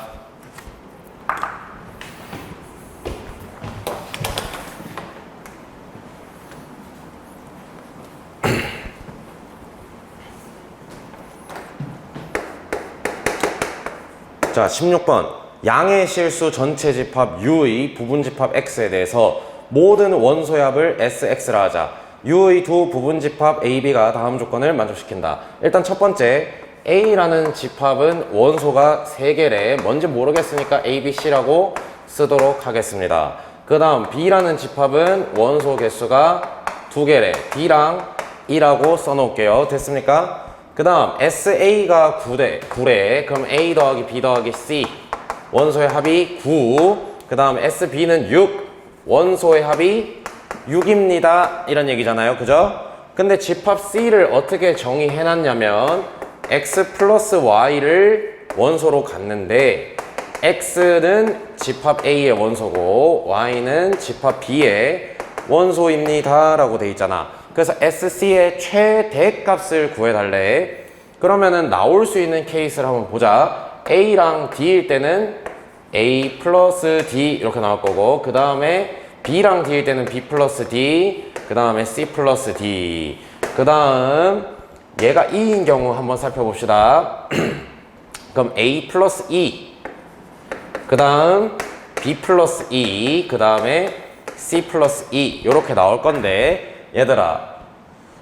자, 16번. 양의 실수 전체 집합 U의 부분 집합 X에 대해서 모든 원소의 합을 SX라 하자. U의 두 부분 집합 AB가 다음 조건을 만족시킨다. 일단 첫 번째, A라는 집합은 원소가 3개래. 뭔지 모르겠으니까 ABC라고 쓰도록 하겠습니다. 그 다음 B라는 집합은 원소 개수가 2개래. D랑 E라고 써놓을게요. 됐습니까? 그 다음 SA가 9래. 그럼 A 더하기 B 더하기 C 원소의 합이 9. 그 다음 SB는 6. 원소의 합이 6입니다. 이런 얘기잖아요. 그죠? 근데 집합 C를 어떻게 정의해놨냐면 X 플러스 Y를 원소로 갖는데 X는 집합 A의 원소고 Y는 집합 B의 원소입니다. 라고 돼 있잖아. 그래서 SC의 최대값을 구해달래. 그러면은 나올 수 있는 케이스를 한번 보자. A랑 D일 때는 A 플러스 D 이렇게 나올 거고, 그 다음에 B랑 D일 때는 B 플러스 D, 그 다음에 C 플러스 D. 그 다음 얘가 E인 경우 한번 살펴봅시다. 그럼 A 플러스 E, 그 다음 B 플러스 E, 그 다음에 C 플러스 E 이렇게 나올 건데, 얘들아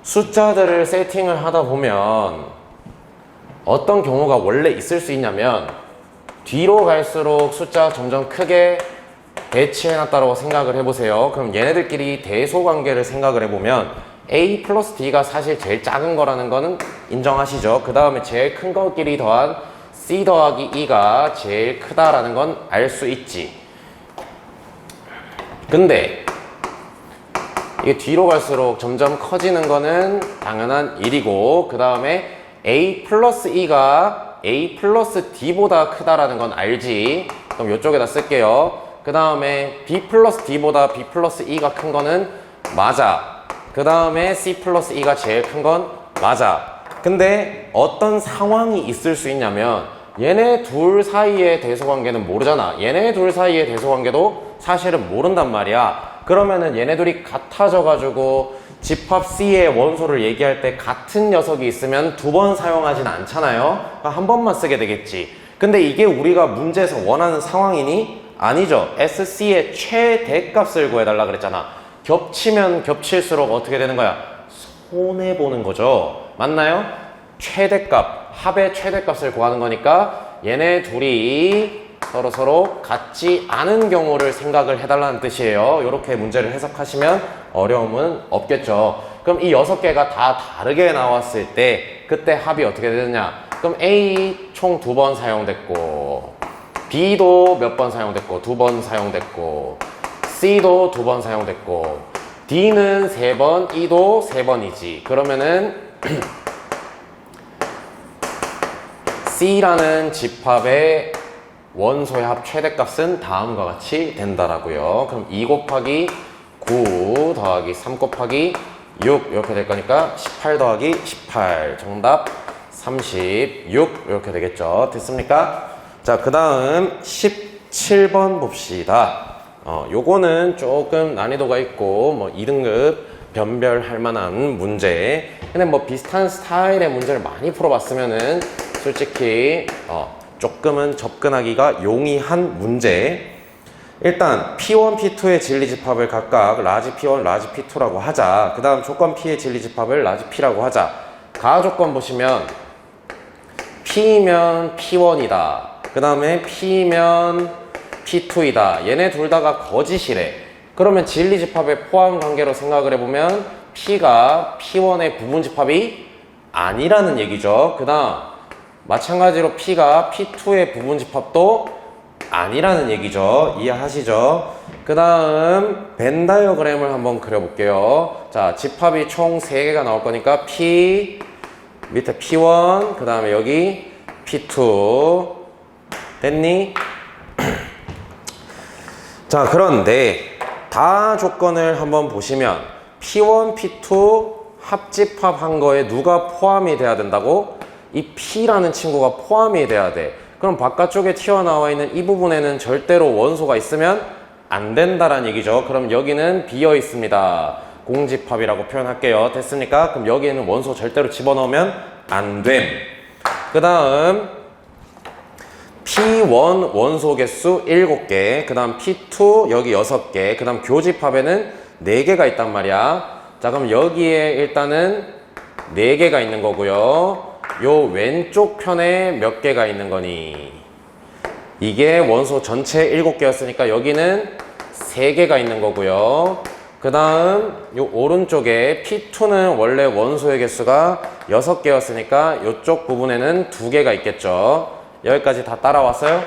숫자들을 세팅을 하다 보면 어떤 경우가 원래 있을 수 있냐면 뒤로 갈수록 숫자 점점 크게 배치해놨다고 생각을 해보세요. 그럼 얘네들끼리 대소관계를 생각을 해보면 A 플러스 D가 사실 제일 작은 거라는 거는 인정하시죠? 그 다음에 제일 큰 것끼리 더한 C 더하기 E가 제일 크다라는 건 알 수 있지. 근데 이게 뒤로 갈수록 점점 커지는 거는 당연한 일이고, 그 다음에 A 플러스 E가 A 플러스 D보다 크다라는 건 알지. 그럼 이쪽에다 쓸게요. 그 다음에 B 플러스 D보다 B 플러스 E가 큰 거는 맞아. 그 다음에 C 플러스 E가 제일 큰 건 맞아. 근데 어떤 상황이 있을 수 있냐면 얘네 둘 사이의 대소관계는 모르잖아. 얘네 둘 사이의 대소관계도 사실은 모른단 말이야. 그러면은 얘네들이 같아져가지고 집합 C의 원소를 얘기할 때 같은 녀석이 있으면 두 번 사용하진 않잖아요. 그러니까 한 번만 쓰게 되겠지. 근데 이게 우리가 문제에서 원하는 상황이니? 아니죠. SC의 최대값을 구해달라 그랬잖아. 겹치면 겹칠수록 어떻게 되는 거야? 손해보는 거죠. 맞나요? 최대값, 합의 최대값을 구하는 거니까 얘네 둘이 서로 같지 않은 경우를 생각을 해달라는 뜻이에요. 이렇게 문제를 해석하시면 어려움은 없겠죠. 그럼 이 6개가 다 다르게 나왔을 때 그때 합이 어떻게 되느냐? 그럼 A 총 2번 사용됐고, B도 몇 번 사용됐고 2번 사용됐고, C도 2번 사용됐고, D는 3번, E도 3번이지. 그러면은 C라는 집합의 원소의 합 최대값은 다음과 같이 된다라고요. 그럼 2 곱하기 9 더하기 3 곱하기 6 이렇게 될 거니까 18 더하기 18 정답 36 이렇게 되겠죠. 됐습니까? 자, 그 다음 17번 봅시다. 요거는 조금 난이도가 있고 뭐 2등급 변별할 만한 문제. 근데 뭐 비슷한 스타일의 문제를 많이 풀어봤으면은 솔직히 조금은 접근하기가 용이한 문제. 일단 P1, P2의 진리집합을 각각 라지 P1, 라지 P2라고 하자. 그 다음 조건 P의 진리집합을 라지 P라고 하자. 가조건 보시면 P면 P1이다. 그 다음에 P면 P2이다. 얘네 둘 다가 거짓이래. 그러면 진리집합의 포함관계로 생각을 해보면 P가 P1의 부분집합이 아니라는 얘기죠. 그 다음 마찬가지로 P가 P2의 부분집합도 아니라는 얘기죠. 이해하시죠? 그 다음 벤 다이어그램을 한번 그려볼게요. 자, 집합이 총 3개가 나올 거니까 P 밑에 P1 그 다음에 여기 P2 됐니? 자, 그런데 다 조건을 한번 보시면 P1, P2 합집합한 거에 누가 포함이 돼야 된다고? 이 P라는 친구가 포함이 돼야 돼. 그럼 바깥쪽에 튀어나와 있는 이 부분에는 절대로 원소가 있으면 안 된다라는 얘기죠. 그럼 여기는 비어 있습니다. 공집합이라고 표현할게요. 됐습니까? 그럼 여기에는 원소 절대로 집어넣으면 안 됨. 그 다음 P1 원소 개수 7개, 그 다음 P2 여기 6개, 그 다음 교집합에는 4개가 있단 말이야. 자, 그럼 여기에 일단은 4개가 있는 거고요. 요 왼쪽 편에 몇 개가 있는 거니? 이게 원소 전체 7개였으니까 여기는 3개가 있는 거고요. 그 다음 요 오른쪽에 P2는 원래 원소의 개수가 6개였으니까 요쪽 부분에는 2개가 있겠죠. 여기까지 다 따라왔어요?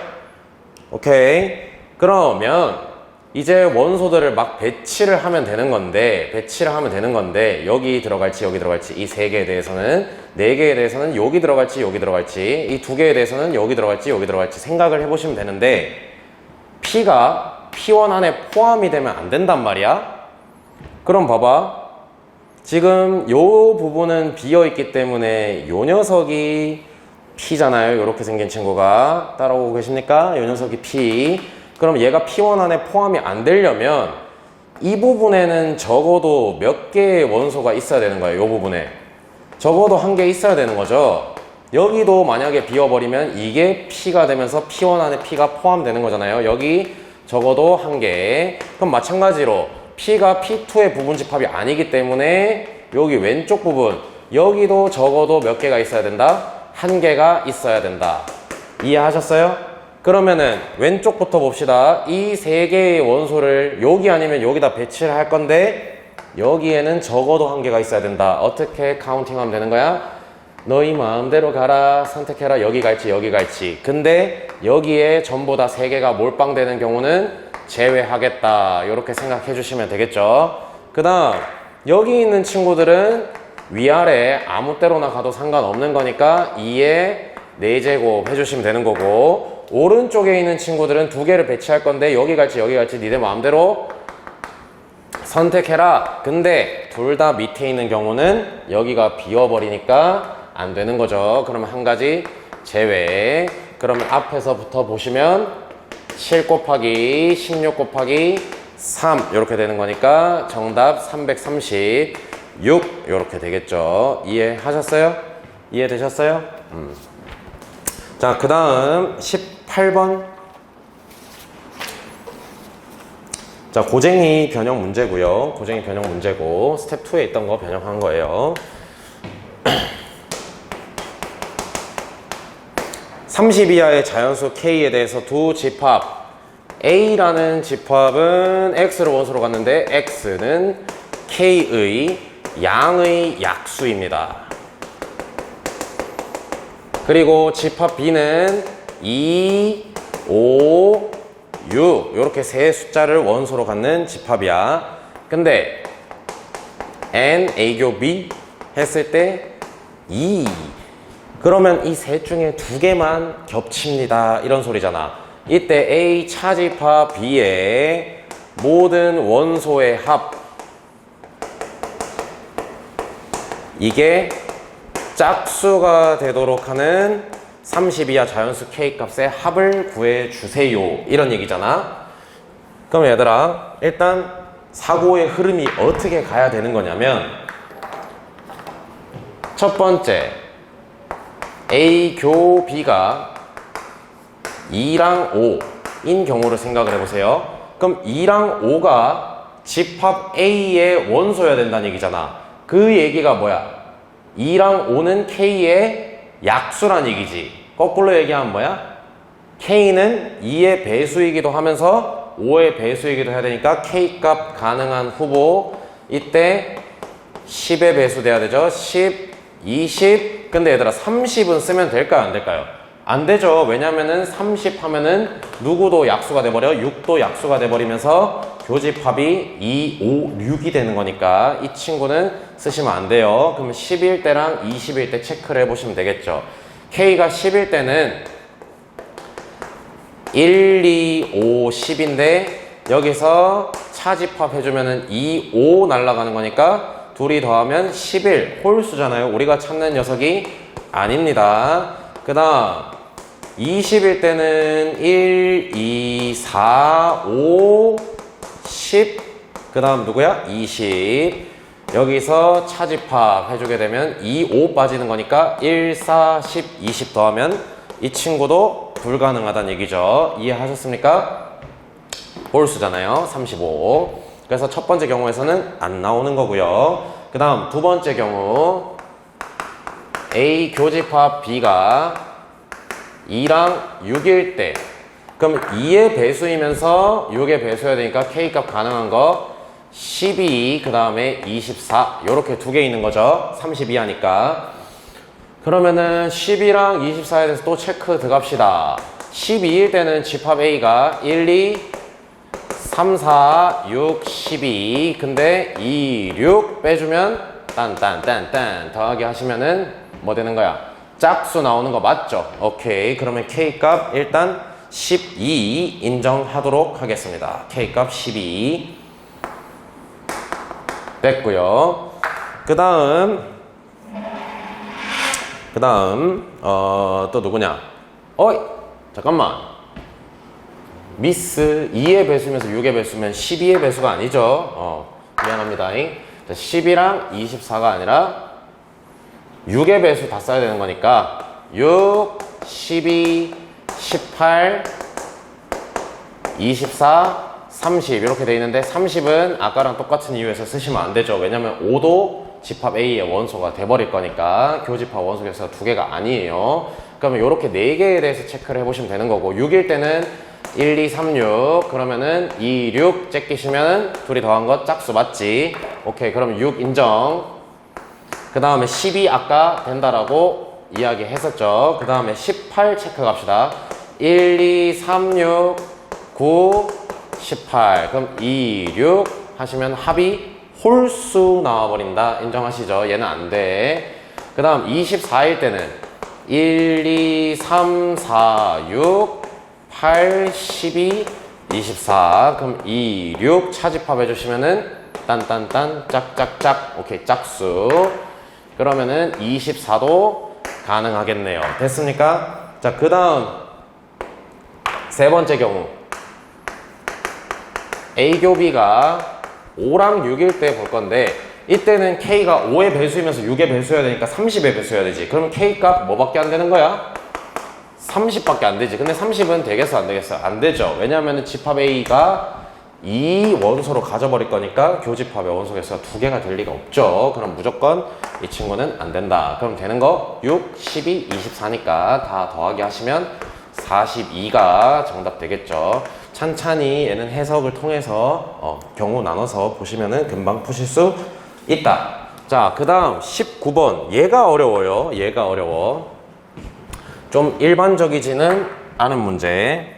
오케이. 그러면 이제 원소들을 막 배치를 하면 되는 건데 여기 들어갈지 여기 들어갈지 이 3개에 대해서는 4개에 대해서는 여기 들어갈지 여기 들어갈지 이 2개에 대해서는 여기 들어갈지 여기 들어갈지 생각을 해보시면 되는데 P가 P1 안에 포함이 되면 안 된단 말이야. 그럼 봐봐, 지금 요 부분은 비어있기 때문에 요 녀석이 P잖아요. 이렇게 생긴 친구가 따라오고 계십니까? 요 녀석이 P. 그럼 얘가 P1 안에 포함이 안 되려면 이 부분에는 적어도 몇 개의 원소가 있어야 되는 거예요. 이 부분에 적어도 1개 있어야 되는 거죠. 여기도 만약에 비워버리면 이게 P가 되면서 P1 안에 P가 포함되는 거잖아요. 여기 적어도 1개. 그럼 마찬가지로 P가 P2의 부분집합이 아니기 때문에 여기 왼쪽 부분 여기도 적어도 몇 개가 있어야 된다? 1개가 있어야 된다. 이해하셨어요? 그러면은 왼쪽부터 봅시다. 이 3개의 원소를 여기 아니면 여기다 배치를 할 건데 여기에는 적어도 1개가 있어야 된다. 어떻게 카운팅하면 되는 거야? 너희 마음대로 가라, 선택해라, 여기 갈지 여기 갈지. 근데 여기에 전부 다 3개가 몰빵되는 경우는 제외하겠다. 이렇게 생각해 주시면 되겠죠. 그 다음 여기 있는 친구들은 위아래 아무 때로나 가도 상관없는 거니까 2의 4제곱 해주시면 되는 거고, 오른쪽에 있는 친구들은 2개를 배치할 건데 여기 갈지 여기 갈지 니네 마음대로 선택해라. 근데 둘 다 밑에 있는 경우는 여기가 비워버리니까 안 되는 거죠. 그러면 1가지 제외. 그러면 앞에서부터 보시면 7 곱하기 16 곱하기 3 이렇게 되는 거니까 정답 336 이렇게 되겠죠. 이해하셨어요? 이해되셨어요? 자, 그 다음 18번. 자, 고쟁이 변형 문제고요. 고쟁이 변형 문제고 스텝 2에 있던 거 변형한 거예요. 30 이하의 자연수 K에 대해서 두 집합. A라는 집합은 X를 원소로 갔는데 X는 K의 양의 약수입니다. 그리고 집합 B는 2, 5, 6 이렇게 세 숫자를 원소로 갖는 집합이야. 근데 N, A교 B 했을 때 2. 그러면 이 셋 중에 2개만 겹칩니다. 이런 소리잖아. 이때 A 차집합 B의 모든 원소의 합, 이게 짝수가 되도록 하는 30 이하 자연수 K 값의 합을 구해주세요. 이런 얘기잖아. 그럼 얘들아, 일단 사고의 흐름이 어떻게 가야 되는 거냐면, 첫 번째 A 교 B가 2랑 5인 경우를 생각을 해보세요. 그럼 2랑 5가 집합 A의 원소여야 된다는 얘기잖아. 그 얘기가 뭐야? 2랑 5는 K의 약수란 얘기지. 거꾸로 얘기하면 뭐야? K는 2의 배수이기도 하면서 5의 배수이기도 해야 되니까 K 값 가능한 후보. 이때 10의 배수 돼야 되죠. 10, 20. 근데 얘들아 30은 쓰면 될까요? 안 될까요? 안 되죠. 왜냐면은 30 하면은 누구도 약수가 돼버려. 6도 약수가 돼버리면서 교집합이 2, 5, 6이 되는 거니까 이 친구는 쓰시면 안 돼요. 그러면 10일 때랑 20일 때 체크를 해보시면 되겠죠. K가 10일 때는 1, 2, 5, 10인데 여기서 차집합 해주면은 2, 5 날아가는 거니까 둘이 더하면 11 홀수잖아요. 우리가 찾는 녀석이 아닙니다. 그 다음 20일 때는 1, 2, 4, 5, 10. 그 다음 누구야? 20. 여기서 차집합 해주게 되면 2, 5 빠지는 거니까 1, 4, 10, 20 더하면 이 친구도 불가능하다는 얘기죠. 이해하셨습니까? 홀수잖아요. 35. 그래서 첫 번째 경우에서는 안 나오는 거고요. 그 다음 두 번째 경우 A 교집합 B가 2랑 6일 때 그럼 2의 배수이면서 6의 배수여야 되니까 K값 가능한 거 12, 그 다음에 24 요렇게 두 개 있는 거죠. 32 하니까. 그러면은 12랑 24에 대해서 또 체크 들어갑시다. 12일 때는 집합 A가 1, 2, 3, 4, 6, 12. 근데 2, 6 빼주면 딴딴딴딴 더하기 하시면은 뭐 되는 거야? 짝수 나오는 거 맞죠? 오케이. 그러면 K값 일단 12 인정하도록 하겠습니다. K값 12 됐고요. 그 다음 또 누구냐? 어이 잠깐만, 미스 2의 배수면서 6의 배수면 12의 배수가 아니죠. 미안합니다. 10이랑 24가 아니라 6의 배수 다 써야 되는 거니까 6, 12, 18, 24, 30 이렇게 돼 있는데 30은 아까랑 똑같은 이유에서 쓰시면 안 되죠. 왜냐면 5도 집합 A의 원소가 돼버릴 거니까 교집합 원소 개수가 두 개가 아니에요. 그러면 이렇게 네 개에 대해서 체크를 해보시면 되는 거고 6일 때는 1, 2, 3, 6 그러면은 2, 6 째끼시면 둘이 더한 거 짝수 맞지? 오케이. 그럼 6 인정. 그 다음에 12 아까 된다라고 이야기 했었죠. 그 다음에 18 체크 갑시다. 1, 2, 3, 6, 9, 18 그럼 2, 6 하시면 합이 홀수 나와버린다. 인정하시죠? 얘는 안 돼. 그 다음 24일 때는 1, 2, 3, 4, 6, 8, 12, 24 그럼 2, 6 차집합 해주시면은 딴딴딴 짝짝짝 오케이 짝수. 그러면은 24도 가능하겠네요. 됐습니까? 자, 그 다음 세 번째 경우 A교비가 5랑 6일 때 볼 건데 이때는 K가 5의 배수이면서 6의 배수여야 되니까 30의 배수여야 되지. 그럼 K값 뭐밖에 안 되는 거야? 30밖에 안 되지. 근데 30은 되겠어 안 되겠어? 안 되죠. 왜냐하면 집합 A가 2 원소로 가져버릴 거니까 교집합의 원소 개수가 두 개가 될 리가 없죠. 그럼 무조건 이 친구는 안 된다. 그럼 되는 거 6, 12, 24니까 다 더하기 하시면 42가 정답 되겠죠. 찬찬히 얘는 해석을 통해서 경우 나눠서 보시면은 금방 푸실 수 있다. 자, 그 다음 19번. 얘가 어려워요. 얘가 어려워. 좀 일반적이지는 않은 문제.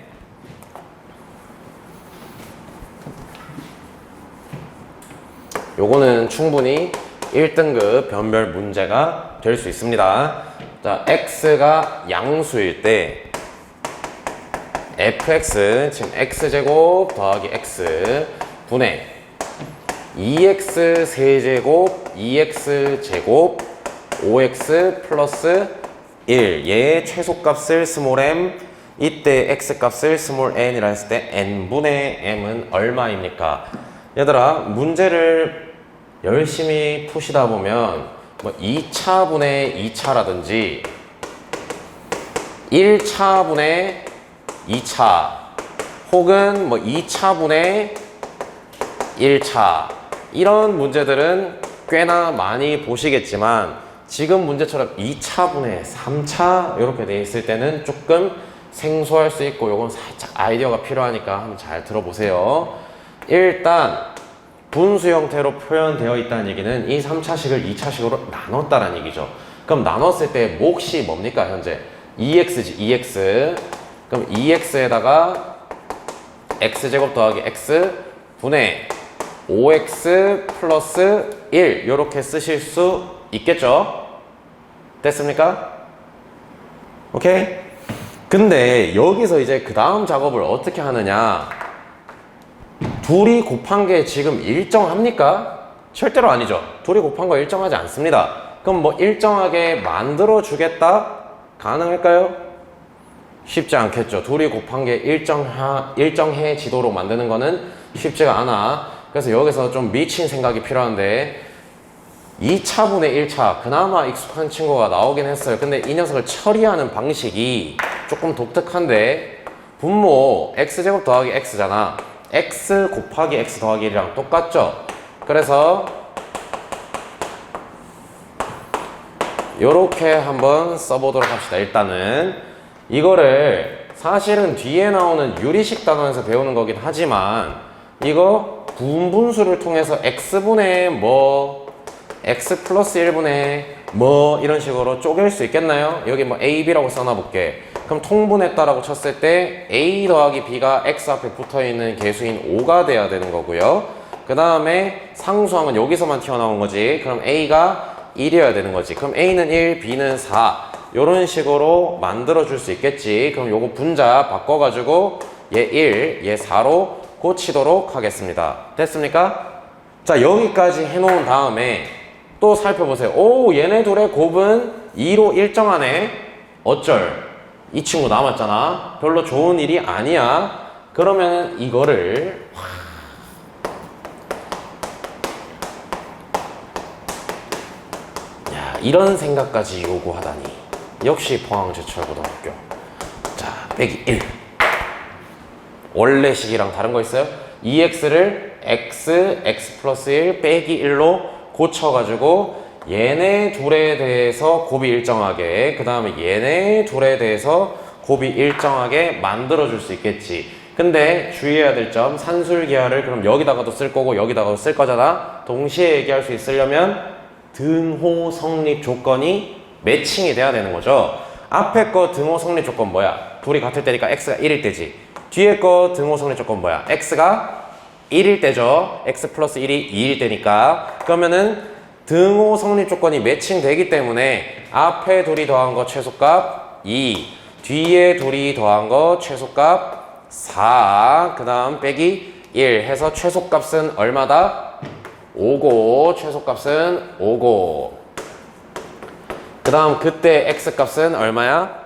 요거는 충분히 1등급 변별 문제가 될 수 있습니다. 자, x가 양수일 때 fx, 지금 x제곱 더하기 x 분의 2x 세제곱 2x제곱 5x 플러스 1 얘의 최소값을 스몰 m 이때 x값을 스몰 n이라 했을 때 n분의 m은 얼마입니까? 얘들아 문제를 열심히 푸시다 보면 뭐 2차분의 2차라든지 1차분의 2차 혹은 뭐 2차분의 1차 이런 문제들은 꽤나 많이 보시겠지만 지금 문제처럼 2차분의 3차 이렇게 돼 있을 때는 조금 생소할 수 있고 요건 살짝 아이디어가 필요하니까 한번 잘 들어보세요. 일단 분수 형태로 표현되어 있다는 얘기는 이 3차식을 2차식으로 나눴다는 얘기죠. 그럼 나눴을 때 몫이 뭡니까 현재? 2x지 2x. 그럼 2x에다가 x제곱 더하기 x 분의 5x 플러스 1 이렇게 쓰실 수 있겠죠? 됐습니까? 오케이? 근데 여기서 이제 그 다음 작업을 어떻게 하느냐, 둘이 곱한 게 지금 일정합니까? 절대로 아니죠. 둘이 곱한 거 일정하지 않습니다. 그럼 뭐 일정하게 만들어 주겠다? 가능할까요? 쉽지 않겠죠. 둘이 곱한 게 일정해지도록 만드는 거는 쉽지가 않아. 그래서 여기서 좀 미친 생각이 필요한데 2차분의 1차 그나마 익숙한 친구가 나오긴 했어요. 근데 이 녀석을 처리하는 방식이 조금 독특한데, 분모 x제곱 더하기 x잖아. x 곱하기 x 더하기 1이랑 똑같죠. 그래서 요렇게 한번 써보도록 합시다. 일단은 이거를 사실은 뒤에 나오는 유리식 단원에서 배우는 거긴 하지만 이거 부분분수를 통해서 x분의 뭐 x 플러스 1분의 뭐 이런 식으로 쪼갤 수 있겠나요? 여기 뭐 a, b라고 써놔볼게. 그럼 통분했다라고 쳤을 때 a 더하기 b가 x 앞에 붙어있는 개수인 5가 돼야 되는 거고요. 그 다음에 상수항은 여기서만 튀어나온 거지. 그럼 a가 1이어야 되는 거지. 그럼 a는 1, b는 4 이런 식으로 만들어 줄 수 있겠지. 그럼 요거 분자 바꿔가지고 얘 1, 얘 4로 고치도록 하겠습니다. 됐습니까? 자, 여기까지 해놓은 다음에 또 살펴보세요. 오, 얘네 둘의 곱은 2로 일정하네. 어쩔? 이 친구 남았잖아. 별로 좋은 일이 아니야. 그러면 이거를 야, 이런 생각까지 요구하다니. 역시 포항제철고등학교. 자, 빼기 1. 원래 식이랑 다른 거 있어요? 2x를 x 플러스 1 빼기 1로 고쳐가지고 얘네 둘에 대해서 곱이 일정하게, 그 다음에 얘네 둘에 대해서 곱이 일정하게 만들어줄 수 있겠지. 근데 주의해야 될 점, 산술기하를 그럼 여기다가도 쓸 거고 여기다가도 쓸 거잖아. 동시에 얘기할 수 있으려면 등호 성립 조건이 매칭이 돼야 되는 거죠. 앞에 거 등호 성립 조건 뭐야? 둘이 같을 때니까 x가 1일 때지. 뒤에 거 등호 성립 조건 뭐야? x가 1일 때죠. x 플러스 1이 2일 때니까. 그러면은 등호 성립 조건이 매칭되기 때문에 앞에 둘이 더한 거 최소값 2, 뒤에 둘이 더한 거 최소값 4, 그 다음 빼기 1 해서 최소값은 얼마다? 5고, 최소값은 5고. 그 다음 그때 x값은 얼마야?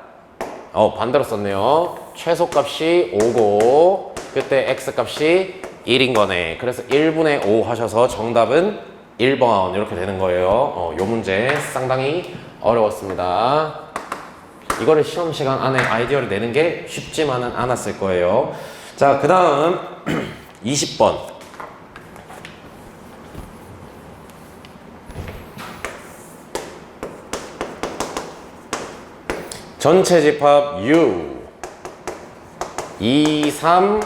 반대로 썼네요. 최소값이 5고 그때 x값이 1인 거네. 그래서 1분의 5 하셔서 정답은 1번 이렇게 되는 거예요. 요 문제 상당히 어려웠습니다. 이거를 시험 시간 안에 아이디어를 내는 게 쉽지만은 않았을 거예요. 자, 그 다음 20번. 전체 집합 U 2, 3,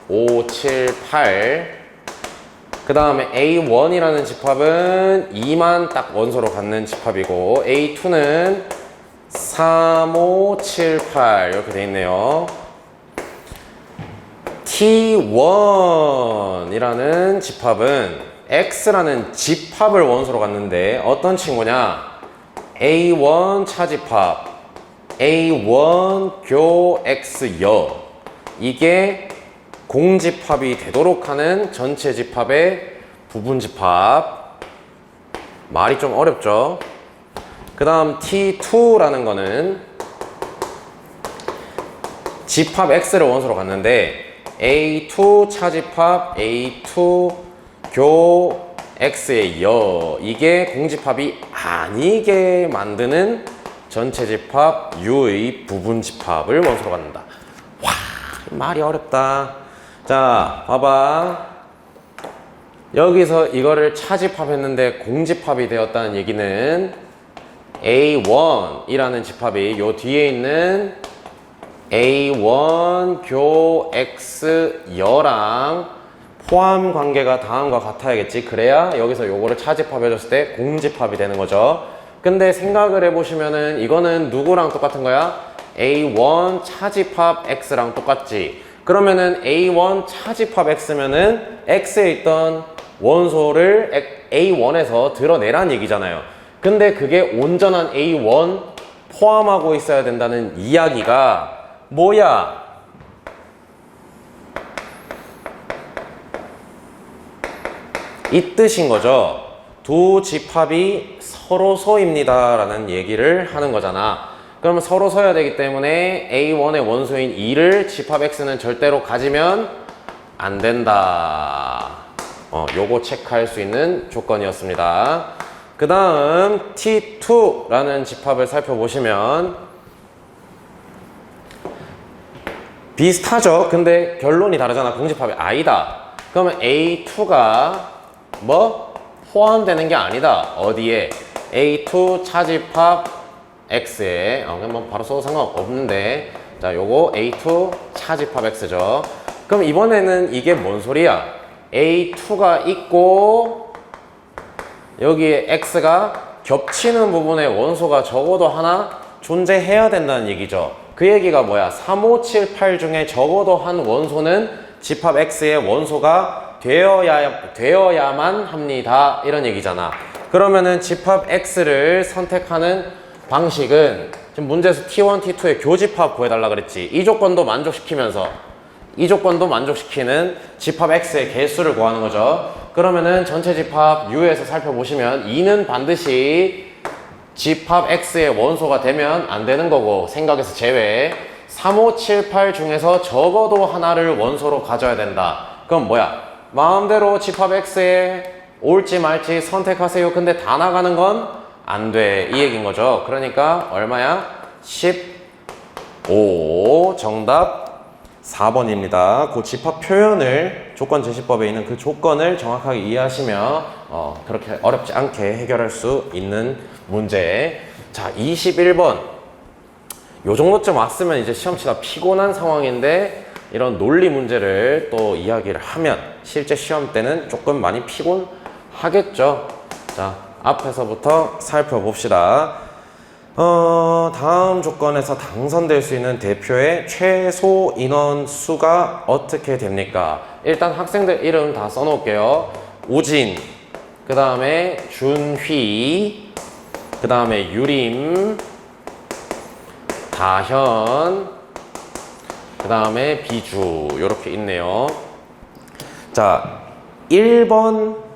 5, 7, 8. 그 다음에 A1이라는 집합은 2만 딱 원소로 갖는 집합이고, A2는 3, 5, 7, 8 이렇게 돼 있네요. T1이라는 집합은 X라는 집합을 원소로 갖는데 어떤 친구냐? A1 차집합, A1 교 X여. 이게 공집합이 되도록 하는 전체 집합의 부분집합. 말이 좀 어렵죠? 그 다음 T2라는 거는 집합 X를 원소로 갖는데 A2 차집합 A2 교 X의 여. 이게 공집합이 아니게 만드는 전체 집합 U의 부분집합을 원소로 갖는다. 와, 말이 어렵다. 자, 봐봐. 여기서 이거를 차집합했는데 공집합이 되었다는 얘기는 A1이라는 집합이 요 뒤에 있는 A1 교 X 여랑 포함 관계가 다음과 같아야겠지. 그래야 여기서 요거를 차집합해줬을 때 공집합이 되는 거죠. 근데 생각을 해보시면은 이거는 누구랑 똑같은 거야? A1 차집합 X랑 똑같지. 그러면은 A1 차집합 X면은 X에 있던 원소를 A1에서 드러내란 얘기잖아요. 근데 그게 온전한 A1 포함하고 있어야 된다는 이야기가 뭐야? 이 뜻인 거죠. 두 집합이 서로서입니다 라는 얘기를 하는 거잖아. 그러면 서로서야 되기 때문에 A1의 원소인 2를 집합 X는 절대로 가지면 안 된다. 요거 체크할 수 있는 조건이었습니다. 그 다음 T2라는 집합을 살펴보시면 비슷하죠. 근데 결론이 다르잖아. 공집합이 아니다. 그러면 A2가 뭐? 포함되는 게 아니다. 어디에? A2 차집합 X에 그냥 뭐 바로 써도 상관없는데 자, 요거 A2 차집합 X죠. 그럼 이번에는 이게 뭔 소리야? A2가 있고 여기에 X가 겹치는 부분에 원소가 적어도 하나 존재해야 된다는 얘기죠. 그 얘기가 뭐야? 3, 5, 7, 8 중에 적어도 한 원소는 집합 X의 원소가 되어야만 합니다. 이런 얘기잖아. 그러면은 집합 X를 선택하는 방식은 지금 문제에서 T1, T2의 교집합 구해달라 그랬지. 이 조건도 만족시키면서 이 조건도 만족시키는 집합 X의 개수를 구하는 거죠. 그러면은 전체 집합 U에서 살펴보시면 2는 반드시 집합 X의 원소가 되면 안 되는 거고 생각에서 제외. 3, 5, 7, 8 중에서 적어도 하나를 원소로 가져야 된다. 그럼 뭐야? 마음대로 집합 X에 옳지 말지 선택하세요. 근데 다 나가는 건 안 돼. 이 얘기인 거죠. 그러니까 얼마야? 15. 정답 4번입니다. 그 집합 표현을 조건 제시법에 있는 그 조건을 정확하게 이해하시면 그렇게 어렵지 않게 해결할 수 있는 문제. 자, 21번. 요 정도쯤 왔으면 이제 시험 치다 피곤한 상황인데 이런 논리 문제를 또 이야기를 하면 실제 시험 때는 조금 많이 피곤하겠죠. 자, 앞에서부터 살펴봅시다. 다음 조건에서 당선될 수 있는 대표의 최소 인원 수가 어떻게 됩니까? 일단 학생들 이름 다 써놓을게요. 우진, 그 다음에 준휘, 그 다음에 유림, 다현, 그 다음에 비주. 이렇게 있네요. 자, 1번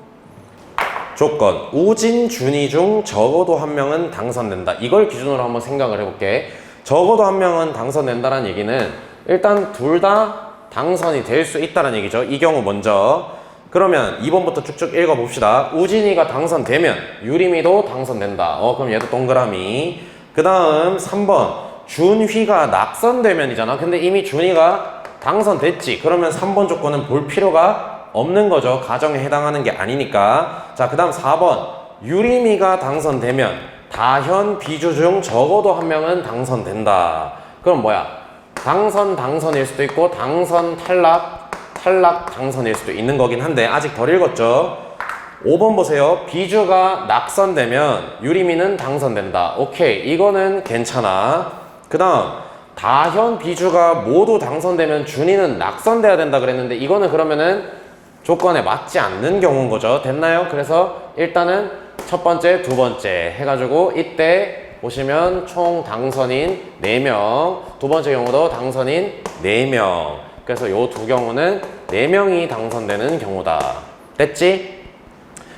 조건, 우진, 준희 중 적어도 한 명은 당선된다. 이걸 기준으로 한번 생각을 해볼게. 적어도 한 명은 당선된다는 얘기는 일단 둘 다 당선이 될 수 있다는 얘기죠. 이 경우 먼저. 그러면 2번부터 쭉쭉 읽어봅시다. 우진이가 당선되면 유림이도 당선된다. 그럼 얘도 동그라미. 그 다음 3번 준휘가 낙선되면이잖아. 근데 이미 준희가 당선됐지. 그러면 3번 조건은 볼 필요가 없는 거죠. 가정에 해당하는 게 아니니까. 자, 그 다음 4번 유림이가 당선되면 다현, 비주 중 적어도 한 명은 당선된다. 그럼 뭐야? 당선일 수도 있고 당선, 탈락, 당선일 수도 있는 거긴 한데 아직 덜 읽었죠. 5번 보세요. 비주가 낙선되면 유림이는 당선된다. 오케이, 이거는 괜찮아. 그 다음 다현, 비주가 모두 당선되면 준이는 낙선돼야 된다 그랬는데 이거는 그러면은 조건에 맞지 않는 경우인 거죠. 됐나요? 그래서 일단은 첫 번째, 두 번째 해가지고 이때 보시면 총 당선인 4명, 두 번째 경우도 당선인 4명. 그래서 요 두 경우는 4명이 당선되는 경우다. 됐지?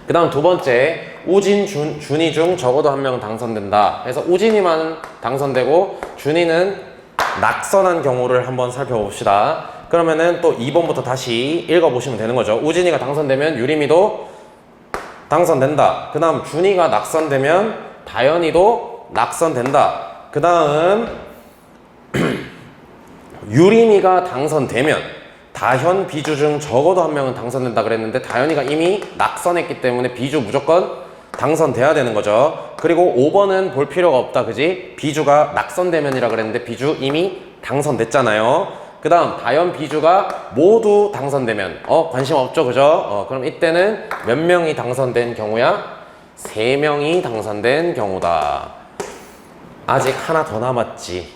그 다음 두 번째, 우진, 준희 중 적어도 한 명은 당선된다. 그래서 우진이만 당선되고 준희는 낙선한 경우를 한번 살펴봅시다. 그러면은 또 2번부터 다시 읽어보시면 되는 거죠. 우진이가 당선되면 유림이도 당선된다. 그 다음 준이가 낙선되면 다현이도 낙선된다. 그 다음 유림이가 당선되면 다현, 비주 중 적어도 한 명은 당선된다 그랬는데 다현이가 이미 낙선했기 때문에 비주 무조건 당선돼야 되는 거죠. 그리고 5번은 볼 필요가 없다. 그지? 비주가 낙선되면이라 그랬는데 비주 이미 당선됐잖아요. 그 다음 다연 비주가 모두 당선되면 관심 없죠, 그죠? 그럼 이때는 몇 명이 당선된 경우야? 3명이 당선된 경우다. 아직 하나 더 남았지.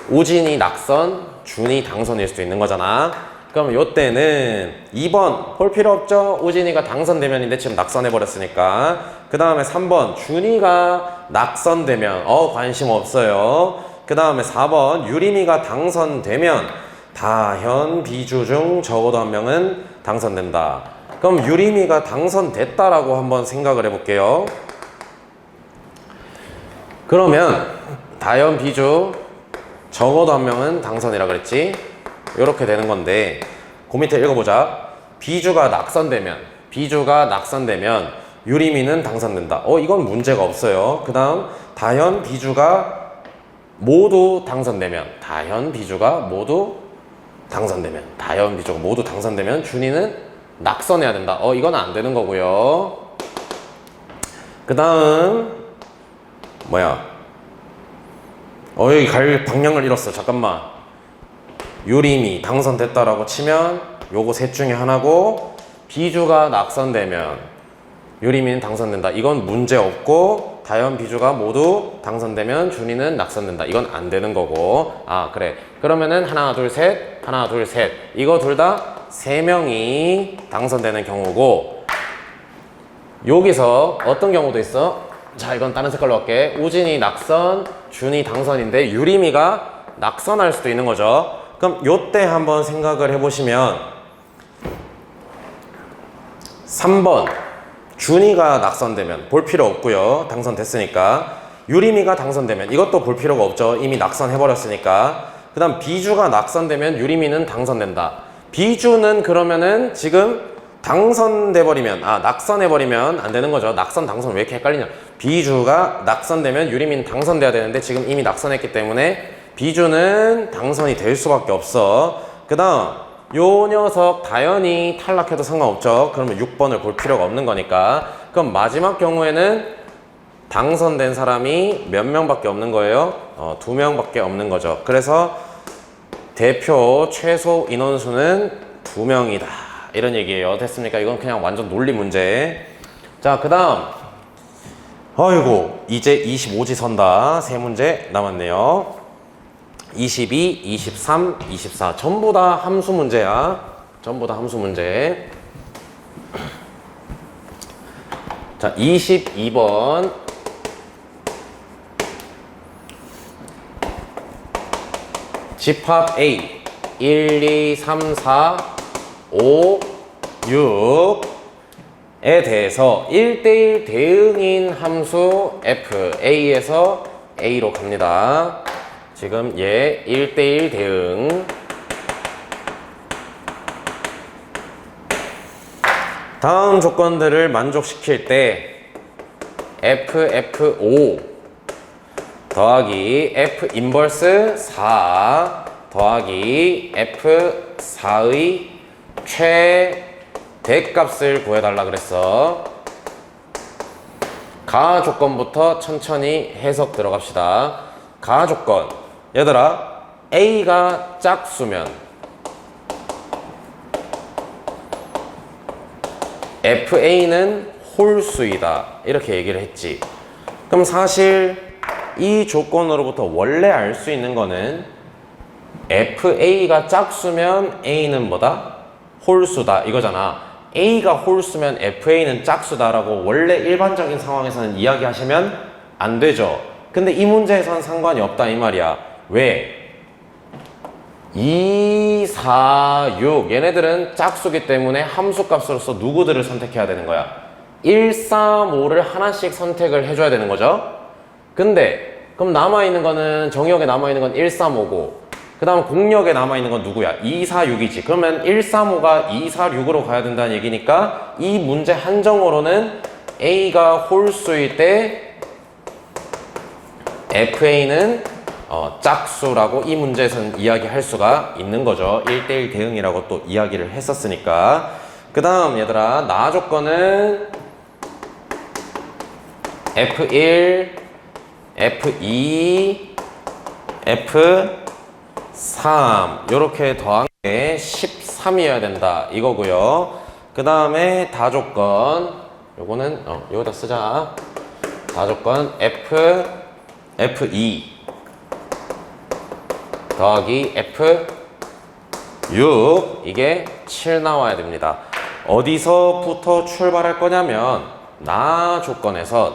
우진이 낙선, 준이 당선일 수도 있는 거잖아. 그럼 요때는 2번 볼 필요 없죠? 우진이가 당선되면인데 지금 낙선해버렸으니까. 그 다음에 3번 준이가 낙선되면 관심 없어요. 그 다음에 4번 유림이가 당선되면 다현, 비주 중 적어도 한 명은 당선된다. 그럼 유림이가 당선됐다라고 한번 생각을 해볼게요. 그러면 다현, 비주 적어도 한 명은 당선이라 그랬지? 이렇게 되는 건데 그 밑에 읽어보자. 비주가 낙선되면 유림이는 당선된다. 이건 문제가 없어요. 그 다음 다현, 비주가 모두 당선되면 다현, 비주가 모두 당선되면 준이는 낙선해야 된다. 이건 안 되는 거고요. 그 다음 여기 갈 방향을 잃었어. 잠깐만. 유림이 당선됐다라고 치면 요거 셋 중에 하나고, 비주가 낙선되면 유림이는 당선된다. 이건 문제 없고, 다현, 비주가 모두 당선되면 준이는 낙선된다. 이건 안 되는 거고. 그래. 그러면은 하나, 둘, 셋. 이거 둘 다 3명이 당선되는 경우고, 여기서 어떤 경우도 있어? 자, 이건 다른 색깔로 할게. 우진이 낙선, 준이 당선인데 유림이가 낙선할 수도 있는 거죠. 그럼 요때 한번 생각을 해보시면 3번 준이가 낙선되면 볼 필요 없고요. 당선됐으니까. 유림이가 당선되면 이것도 볼 필요가 없죠. 이미 낙선해버렸으니까. 그 다음 비주가 낙선되면 유림이는 당선된다. 비주는 그러면은 지금 당선돼버리면 낙선해버리면 안 되는 거죠. 낙선, 당선 왜 이렇게 헷갈리냐. 비주가 낙선되면 유림이는 당선돼야 되는데 지금 이미 낙선했기 때문에 비주는 당선이 될 수밖에 없어. 그 다음 요 녀석 다현이 탈락해도 상관없죠. 그러면 6번을 볼 필요가 없는 거니까. 그럼 마지막 경우에는 당선된 사람이 몇 명밖에 없는 거예요? 2명밖에 없는 거죠. 그래서 대표 최소 인원수는 2명이다. 이런 얘기예요. 됐습니까? 이건 그냥 완전 논리 문제. 자, 그 다음 이제 25지 선다. 3문제 남았네요. 22, 23, 24 전부 다 함수 문제야. 자, 22번 집합 A 1, 2, 3, 4, 5, 6에 대해서 1대1 대응인 함수 f A에서 A로 갑니다. 지금 얘 1대1 대응. 다음 조건들을 만족시킬 때 FF5 더하기 F 인버스 4 더하기 F4의 최대값을 구해달라 그랬어. 가하 조건부터 천천히 해석 들어갑시다. 가하 조건. 얘들아, A가 짝수면 FA는 홀수이다. 이렇게 얘기를 했지. 그럼 사실 이 조건으로부터 원래 알 수 있는 거는 FA가 짝수면 A는 뭐다? 홀수다. 이거잖아. A가 홀수면 FA는 짝수다라고 원래 일반적인 상황에서는 이야기하시면 안 되죠. 근데 이 문제에선 상관이 없다 이 말이야. 왜? 2, 4, 6 얘네들은 짝수기 때문에 함수값으로서 누구들을 선택해야 되는 거야? 1, 3, 5를 하나씩 선택을 해줘야 되는 거죠. 근데 그럼 남아있는 거는 정의역에 남아있는 건 1, 3, 5고 그 다음 공역에 남아있는 건 누구야? 2, 4, 6이지. 그러면 1, 3, 5가 2, 4, 6으로 가야 된다는 얘기니까 이 문제 한정으로는 A가 홀수일 때 FA는 짝수라고 이 문제에서는 이야기할 수가 있는 거죠. 1대1 대응이라고 또 이야기를 했었으니까. 그 다음 얘들아, 나 조건은 F1, F2, 3 요렇게 더한 게 13이어야 된다 이거고요. 그 다음에 다조건 요거는 여기다 쓰자. 다조건 F2 더하기 F6 이게 7 나와야 됩니다. 어디서부터 출발할 거냐면 나 조건에서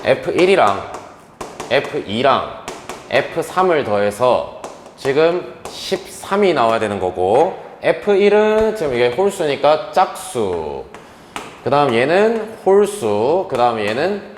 F1이랑 F2랑 F3을 더해서 지금 13이 나와야 되는 거고, F1은 지금 이게 홀수니까 짝수, 그 다음 얘는 홀수, 그 다음 얘는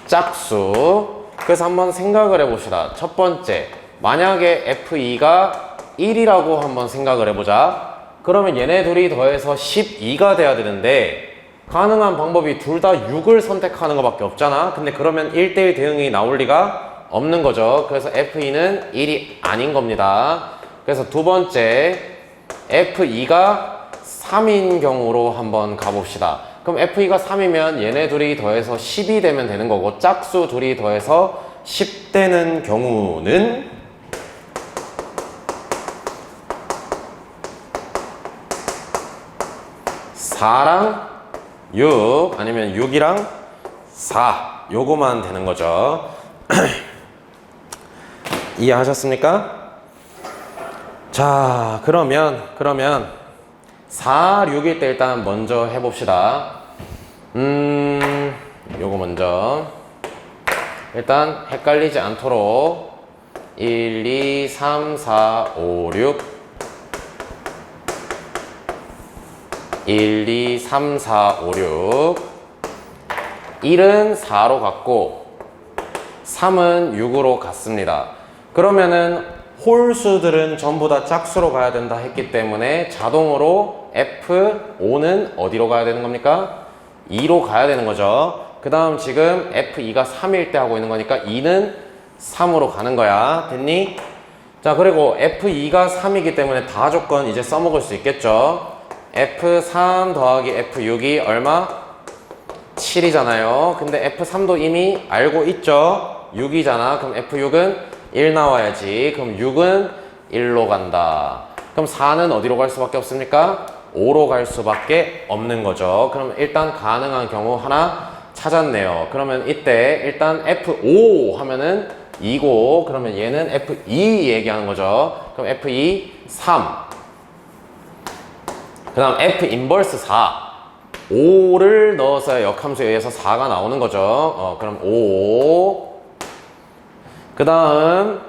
짝수. 그래서 한번 생각을 해봅시다. 첫 번째, 만약에 F2가 1이라고 한번 생각을 해보자. 그러면 얘네 둘이 더해서 12가 돼야 되는데 가능한 방법이 둘 다 6을 선택하는 것밖에 없잖아. 근데 그러면 1대1 대응이 나올 리가 없는 거죠. 그래서 F2는 1이 아닌 겁니다. 그래서 두 번째, F2가 3인 경우로 한번 가봅시다. 그럼 F2가 3이면 얘네 둘이 더해서 10이 되면 되는 거고, 짝수 둘이 더해서 10 되는 경우는 4랑 6 아니면 6이랑 4 요거만 되는 거죠. 이해하셨습니까? 자, 그러면 4, 6일 때 일단 먼저 해봅시다. 요거 먼저 일단 헷갈리지 않도록 1, 2, 3, 4, 5, 6 1, 2, 3, 4, 5, 6 1은 4로 갔고 3은 6으로 갔습니다. 그러면은 홀수들은 전부 다 짝수로 가야 된다 했기 때문에 자동으로 F5는 어디로 가야 되는 겁니까? 2로 가야 되는 거죠. 그 다음 지금 F2가 3일 때 하고 있는 거니까 2는 3으로 가는 거야. 됐니? 자, 그리고 F2가 3이기 때문에 다조건 이제 써먹을 수 있겠죠. F3 더하기 F6이 얼마? 7이잖아요. 근데 F3도 이미 알고 있죠. 6이잖아. 그럼 F6은 1 나와야지. 그럼 6은 1로 간다. 그럼 4는 어디로 갈 수밖에 없습니까? 5로 갈 수밖에 없는 거죠. 그럼 일단 가능한 경우 하나 찾았네요. 그러면 이때 일단 F5 하면은 2고, 그러면 얘는 F2 얘기하는 거죠. 그럼 F2 3. 그 다음 F 인버스 4. 5를 넣어서 역함수에 의해서 4가 나오는 거죠. 그럼 5. 그 다음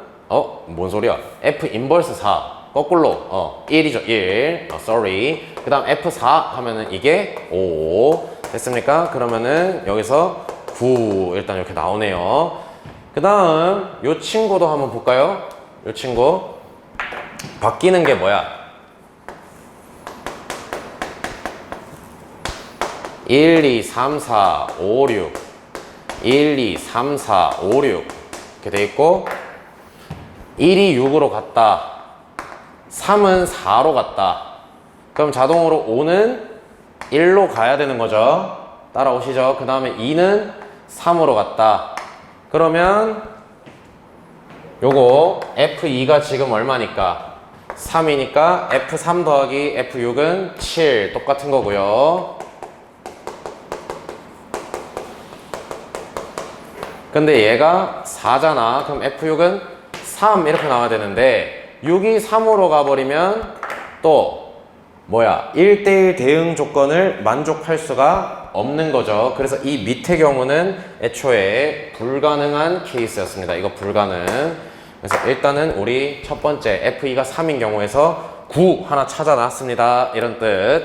뭔 소리야? F 인버스 4 거꾸로 1이죠. 1 sorry. 그 다음 F4 하면은 이게 5 됐습니까? 그러면은 여기서 9 일단 이렇게 나오네요. 그 다음 요 친구도 한번 볼까요? 요 친구 바뀌는 게 뭐야? 1, 2, 3, 4, 5, 6 1, 2, 3, 4, 5, 6 이렇게 돼 있고, 1이 6으로 갔다, 3은 4로 갔다. 그럼 자동으로 5는 1로 가야 되는 거죠. 따라오시죠. 그 다음에 2는 3으로 갔다. 그러면 요거 F2가 지금 얼마니까? 3이니까 F3 더하기 F6은 7 똑같은 거고요. 근데 얘가 4잖아. 그럼 F6은 3 이렇게 나와야 되는데 6이 3으로 가버리면 또 뭐야? 1대1 대응 조건을 만족할 수가 없는 거죠. 그래서 이 밑의 경우는 애초에 불가능한 케이스였습니다. 이거 불가능. 그래서 일단은 우리 첫 번째 F2가 3인 경우에서 9 하나 찾아놨습니다. 이런 뜻.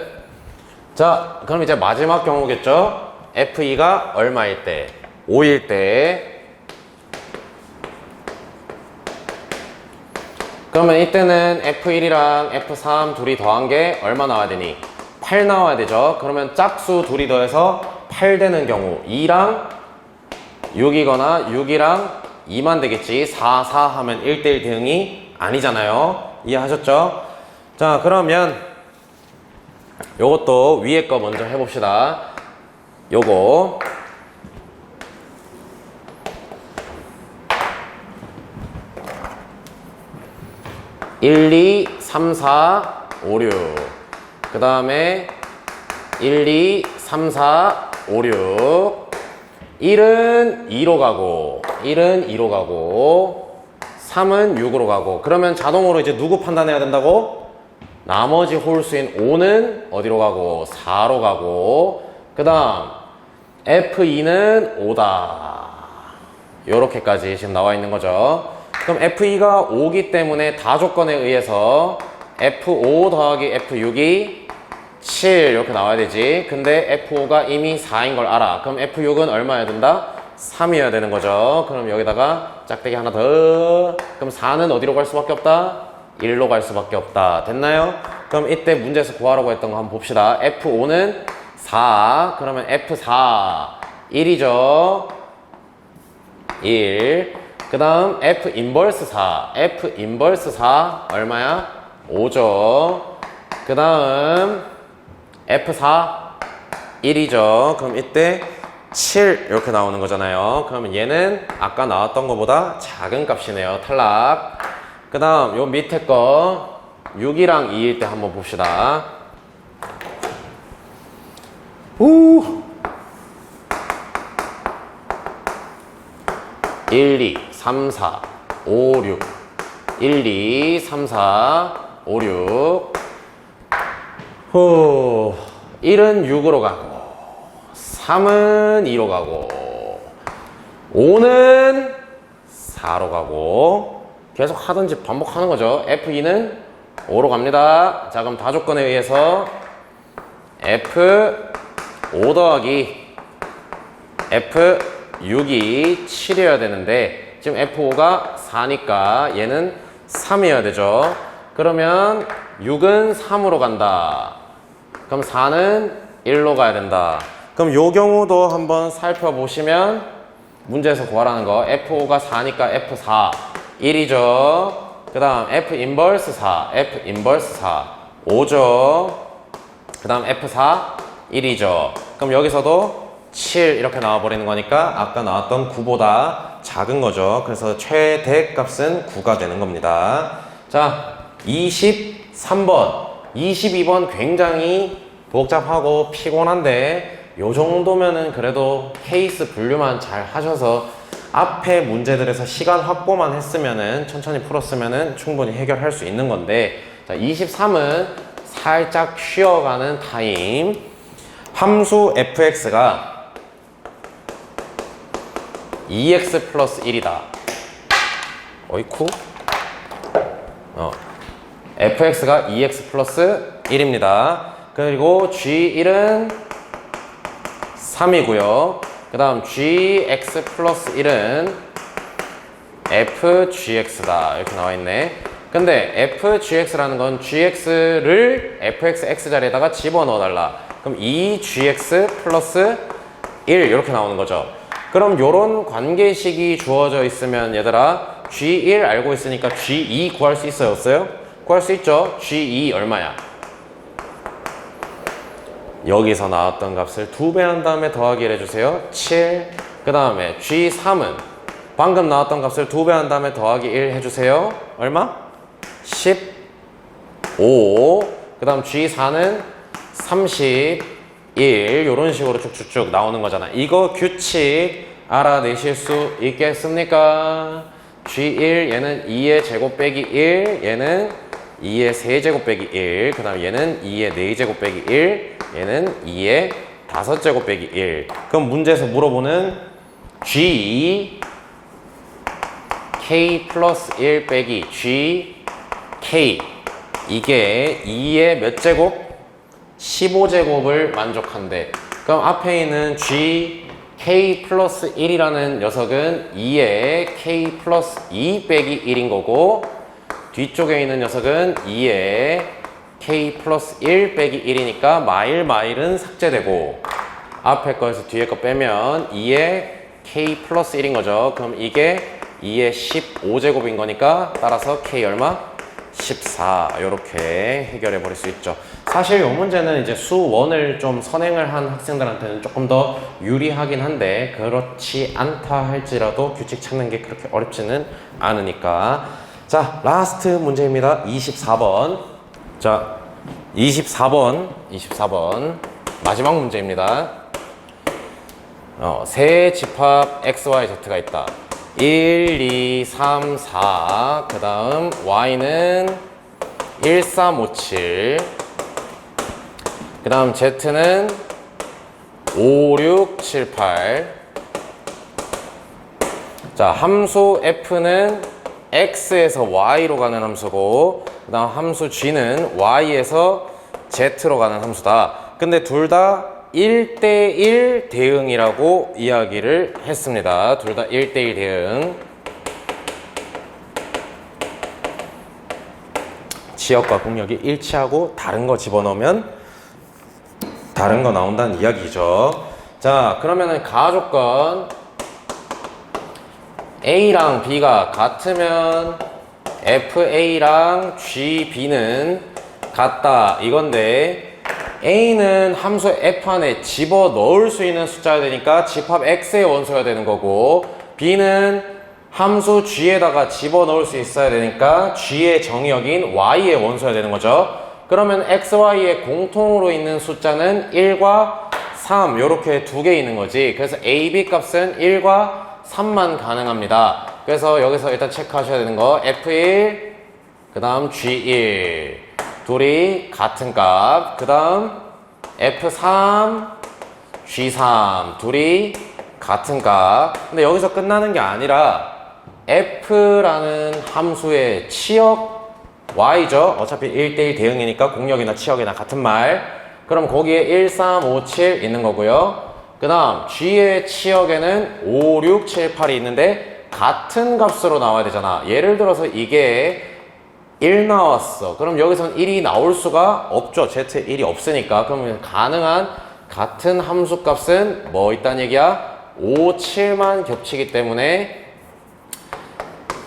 자, 그럼 이제 마지막 경우겠죠? F2가 얼마일 때? 5일 때. 그러면 이때는 F1이랑 F3 둘이 더한 게 얼마 나와야 되니? 8 나와야 되죠. 그러면 짝수 둘이 더해서 8 되는 경우 2랑 6이거나 6이랑 2만 되겠지. 4, 4 하면 1대1 대응이 아니잖아요. 이해하셨죠? 자, 그러면 요것도 위에 거 먼저 해봅시다. 요거 1, 2, 3, 4, 5, 6. 그 다음에 1, 2, 3, 4, 5, 6. 1은 2로 가고, 1은 2로 가고, 3은 6으로 가고. 그러면 자동으로 이제 누구 판단해야 된다고? 나머지 홀수인 5는 어디로 가고? 4로 가고. 그 다음 F2는 5다. 요렇게까지 지금 나와 있는 거죠. 그럼 F2가 5기 때문에 다 조건에 의해서 F5 더하기 F6이 7 이렇게 나와야 되지. 근데 F5가 이미 4인 걸 알아. 그럼 F6은 얼마여야 된다? 3이어야 되는 거죠. 그럼 여기다가 짝대기 하나 더. 그럼 4는 어디로 갈 수밖에 없다? 1로 갈 수밖에 없다. 됐나요? 그럼 이때 문제에서 구하라고 했던 거 한번 봅시다. F5는 4. 그러면 F4 1이죠. 1. 그 다음 F 인버스 4. F 인버스 4 얼마야? 5죠. 그 다음 F4 1이죠. 그럼 이때 7 이렇게 나오는 거잖아요. 그러면 얘는 아까 나왔던 것보다 작은 값이네요. 탈락. 그 다음 요 밑에 거 6이랑 2일 때 한번 봅시다. 우 1, 2, 3, 4, 5, 6 1, 2, 3, 4, 5, 6 후 1은 6으로 가고 3은 2로 가고 5는 4로 가고 계속 하든지 반복하는 거죠. F2는 5로 갑니다. 자 그럼 다조건에 의해서 F5 더하기 F6이 7이어야 되는데 지금 F5가 4니까 얘는 3이어야 되죠. 그러면 6은 3으로 간다. 그럼 4는 1로 가야 된다. 그럼 요 경우도 한번 살펴보시면 문제에서 구하라는 거 F5가 4니까 F4 1이죠. 그 다음 F 인버스 4 F 인버스 4 5죠. 그 다음 F4 1이죠. 그럼 여기서도 7 이렇게 나와버리는 거니까 아까 나왔던 9보다 작은 거죠. 그래서 최대 값은 9가 되는 겁니다. 자 23번 22번 굉장히 복잡하고 피곤한데 요 정도면은 그래도 케이스 분류만 잘 하셔서 앞에 문제들에서 시간 확보만 했으면은 천천히 풀었으면은 충분히 해결할 수 있는 건데 자 23은 살짝 쉬어가는 타임. 함수 fx가 2x 플러스 1이다. 어이쿠? fx가 2x 플러스 1입니다. 그리고 g1은 3이고요. 그 다음 gx 플러스 1은 fgx다. 이렇게 나와있네. 근데 fgx라는 건 gx를 fxx 자리에다가 집어넣어달라. 그럼 2gx 플러스 1 이렇게 나오는 거죠. 그럼 요런 관계식이 주어져 있으면 얘들아 g1 알고 있으니까 g2 구할 수 있어요? 없어요? 구할 수 있죠? g2 얼마야? 여기서 나왔던 값을 2배 한 다음에 더하기를 해주세요. 7. 그 다음에 G3은 방금 나왔던 값을 2배 한 다음에 더하기 1 해주세요. 얼마? 15. 그 다음 G4는 31. 이런 식으로 쭉쭉쭉 나오는 거잖아. 이거 규칙 알아내실 수 있겠습니까? G1 얘는 2의 제곱 빼기 1. 얘는 2의 세제곱 빼기 1. 그 다음 얘는 2의 4제곱 빼기 1. 얘는 2의 5제곱 빼기 1. 그럼 문제에서 물어보는 G K 플러스 1 빼기 G K 이게 2의 몇 제곱? 15제곱을 만족한대. 그럼 앞에 있는 G K 플러스 1이라는 녀석은 2의 K 플러스 2 빼기 1인 거고 뒤쪽에 있는 녀석은 2의 K 플러스 1 빼기 1이니까 마일은 삭제되고 앞에 거에서 뒤에 거 빼면 2의 K 플러스 1인 거죠. 그럼 이게 2의 15제곱인 거니까 따라서 K 얼마? 14 이렇게 해결해 버릴 수 있죠. 사실 이 문제는 이제 수1을 좀 선행을 한 학생들한테는 조금 더 유리하긴 한데 그렇지 않다 할지라도 규칙 찾는 게 그렇게 어렵지는 않으니까 자, 라스트 문제입니다. 24번. 자, 24번 마지막 문제입니다. 세 집합 XYZ가 있다. 1, 2, 3, 4. 그 다음 Y는 1, 3, 5, 7. 그 다음 Z는 5, 6, 7, 8. 자, 함수 F는 X에서 Y로 가는 함수고, 그 다음 함수 G는 Y에서 Z로 가는 함수다. 근데 둘 다 1대1 대응이라고 이야기를 했습니다. 둘 다 1대1 대응. 지역과 공역이 일치하고 다른 거 집어넣으면 다른 거 나온다는 이야기죠. 자, 그러면은 가조건 A랑 B가 같으면 FA랑 GB는 같다 이건데, A는 함수 F 안에 집어넣을 수 있는 숫자가 되니까 집합 X의 원소가 되는 거고, B는 함수 G에다가 집어넣을 수 있어야 되니까 G의 정의역인 Y의 원소가 되는 거죠. 그러면 X, Y의 공통으로 있는 숫자는 1과 3 이렇게 두 개 있는 거지. 그래서 A, B 값은 1과 3만 가능합니다. 그래서 여기서 일단 체크하셔야 되는 거 F1, 그 다음 G1 둘이 같은 값. 그 다음 F3, G3 둘이 같은 값. 근데 여기서 끝나는 게 아니라 F라는 함수의 치역 Y죠. 어차피 1대1 대응이니까 공역이나 치역이나 같은 말. 그럼 거기에 1, 3, 5, 7 있는 거고요. 그 다음 G의 치역에는 5, 6, 7, 8이 있는데 같은 값으로 나와야 되잖아. 예를 들어서 이게 1 나왔어. 그럼 여기선 1이 나올 수가 없죠. Z에 1이 없으니까. 그러면 가능한 같은 함수 값은 뭐 있다는 얘기야? 5, 7만 겹치기 때문에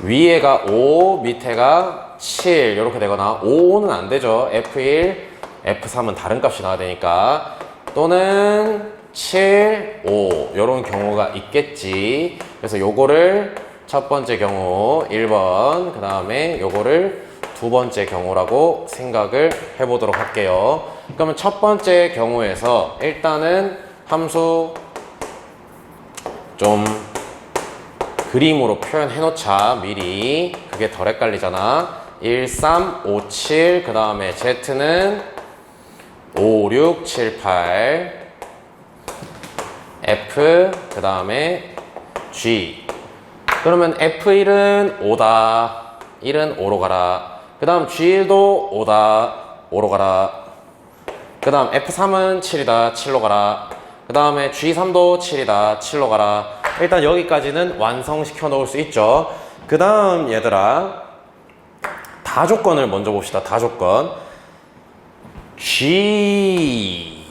위에가 5, 밑에가 7 이렇게 되거나, 5는 안 되죠. F1, F3은 다른 값이 나와야 되니까. 또는 7, 5 이런 경우가 있겠지. 그래서 요거를 첫 번째 경우 1번, 그 다음에 요거를 두 번째 경우라고 생각을 해보도록 할게요. 그러면 첫 번째 경우에서 일단은 함수 좀 그림으로 표현해 놓자. 미리. 그게 덜 헷갈리잖아. 1, 3, 5, 7. 그 다음에 Z는 5, 6, 7, 8. F. 그 다음에 G. 그러면 F1은 5다. 1은 5로 가라. 그 다음 G1도 5다. 5로 가라. 그 다음 F3은 7이다. 7로 가라. 그 다음에 G3도 7이다. 7로 가라. 일단 여기까지는 완성시켜 놓을 수 있죠. 그 다음 얘들아, 다조건을 먼저 봅시다. 다조건 G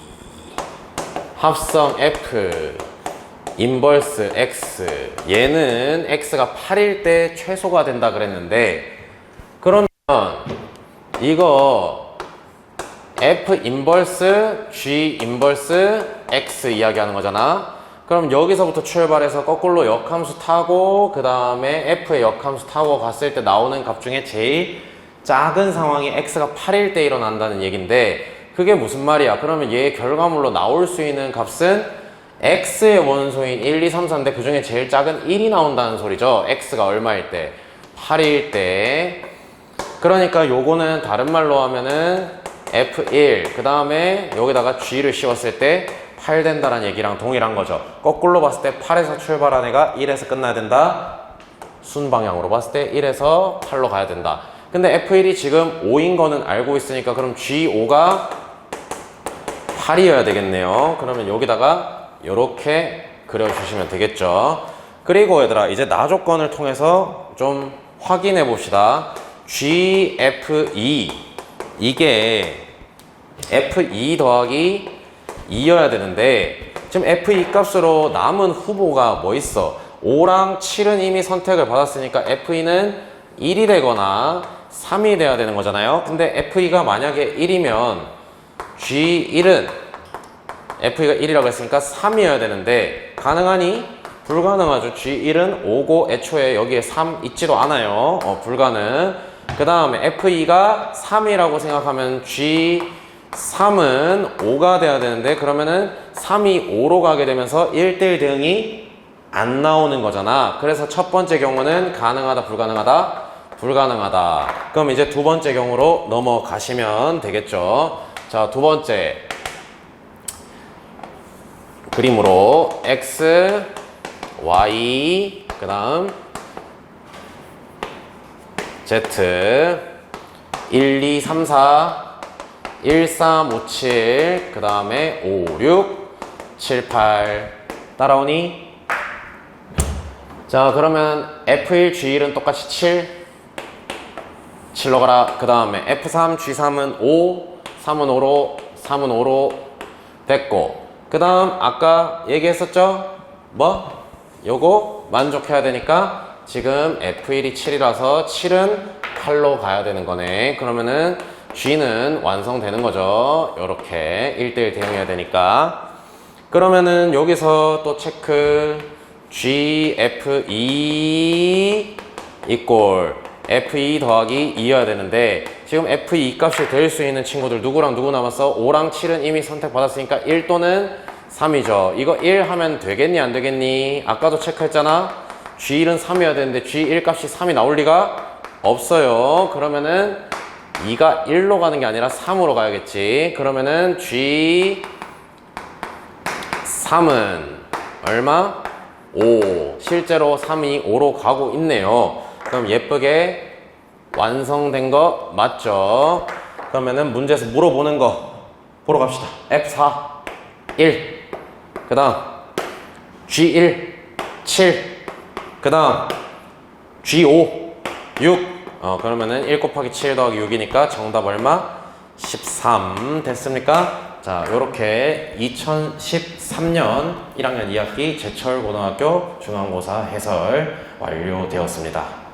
합성 F 인버스 X, 얘는 X가 8일 때 최소가 된다 그랬는데, 그러면 이거 F 인버스 G 인버스 X 이야기하는 거잖아. 그럼 여기서부터 출발해서 거꾸로 역함수 타고 그 다음에 F의 역함수 타고 갔을 때 나오는 값 중에 제일 작은 상황이 X가 8일 때 일어난다는 얘긴데, 그게 무슨 말이야? 그러면 얘의 결과물로 나올 수 있는 값은 X의 원소인 1, 2, 3, 4인데 그 중에 제일 작은 1이 나온다는 소리죠. X가 얼마일 때? 8일 때. 그러니까 요거는 다른 말로 하면은 F1, 그 다음에 여기다가 G를 씌웠을 때 8 된다는 얘기랑 동일한 거죠. 거꾸로 봤을 때 8에서 출발한 애가 1에서 끝나야 된다. 순방향으로 봤을 때 1에서 8로 가야 된다. 근데 F1이 지금 5인 거는 알고 있으니까 그럼 G5가 8이어야 되겠네요. 그러면 여기다가 이렇게 그려주시면 되겠죠. 그리고 얘들아, 이제 나조건을 통해서 좀 확인해 봅시다. GF2, 이게 F2 더하기 2여야 되는데 지금 F2 값으로 남은 후보가 뭐 있어? 5랑 7은 이미 선택을 받았으니까 F2는 1이 되거나 3이 돼야 되는 거잖아요. 근데 F2가 만약에 1이면 G1은 F2가 1이라고 했으니까 3이어야 되는데, 가능하니? 불가능하죠. G1은 5고 애초에 여기에 3 있지도 않아요. 불가능. 그 다음에 F2가 3이라고 생각하면 G3은 5가 돼야 되는데 그러면은 3이 5로 가게 되면서 1대1 대응이 안 나오는 거잖아. 그래서 첫 번째 경우는 가능하다, 불가능하다? 불가능하다. 그럼 이제 두 번째 경우로 넘어가시면 되겠죠. 자, 두 번째 그림으로 X, Y, 그 다음 Z 1, 2, 3, 4 1, 3, 5, 7 그 다음에 5, 6, 7, 8 따라오니? 자, 그러면 F1, G1은 똑같이 7로 가라. 그 다음에 F3, G3은 5, 3은 5로, 3은 5로 됐고, 그 다음 아까 얘기했었죠? 뭐? 요거 만족해야 되니까 지금 F1이 7이라서 7은 8로 가야 되는 거네. 그러면은 G는 완성되는 거죠. 요렇게 1대1 대응해야 되니까. 그러면은 여기서 또 체크 G, F2 이꼴 F2 더하기 2여야 되는데 지금 F2 값이 될 수 있는 친구들 누구랑 누구 남았어? 5랑 7은 이미 선택받았으니까 1 또는 3이죠. 이거 1 하면 되겠니 안 되겠니? 아까도 체크했잖아. G1은 3이어야 되는데 G1 값이 3이 나올 리가 없어요. 그러면은 2가 1로 가는 게 아니라 3으로 가야겠지. 그러면은 G3은 얼마? 5. 실제로 3이 5로 가고 있네요. 그럼 예쁘게 완성된 거 맞죠? 그러면은 문제에서 물어보는 거 보러 갑시다. F4 1, 그 다음 G1 7, 그 다음 G5 6. 그러면은 1 곱하기 7 더하기 6이니까 정답 얼마? 13 됐습니까? 자, 요렇게 2013년 1학년 2학기 제철고등학교 중간고사 해설 완료되었습니다.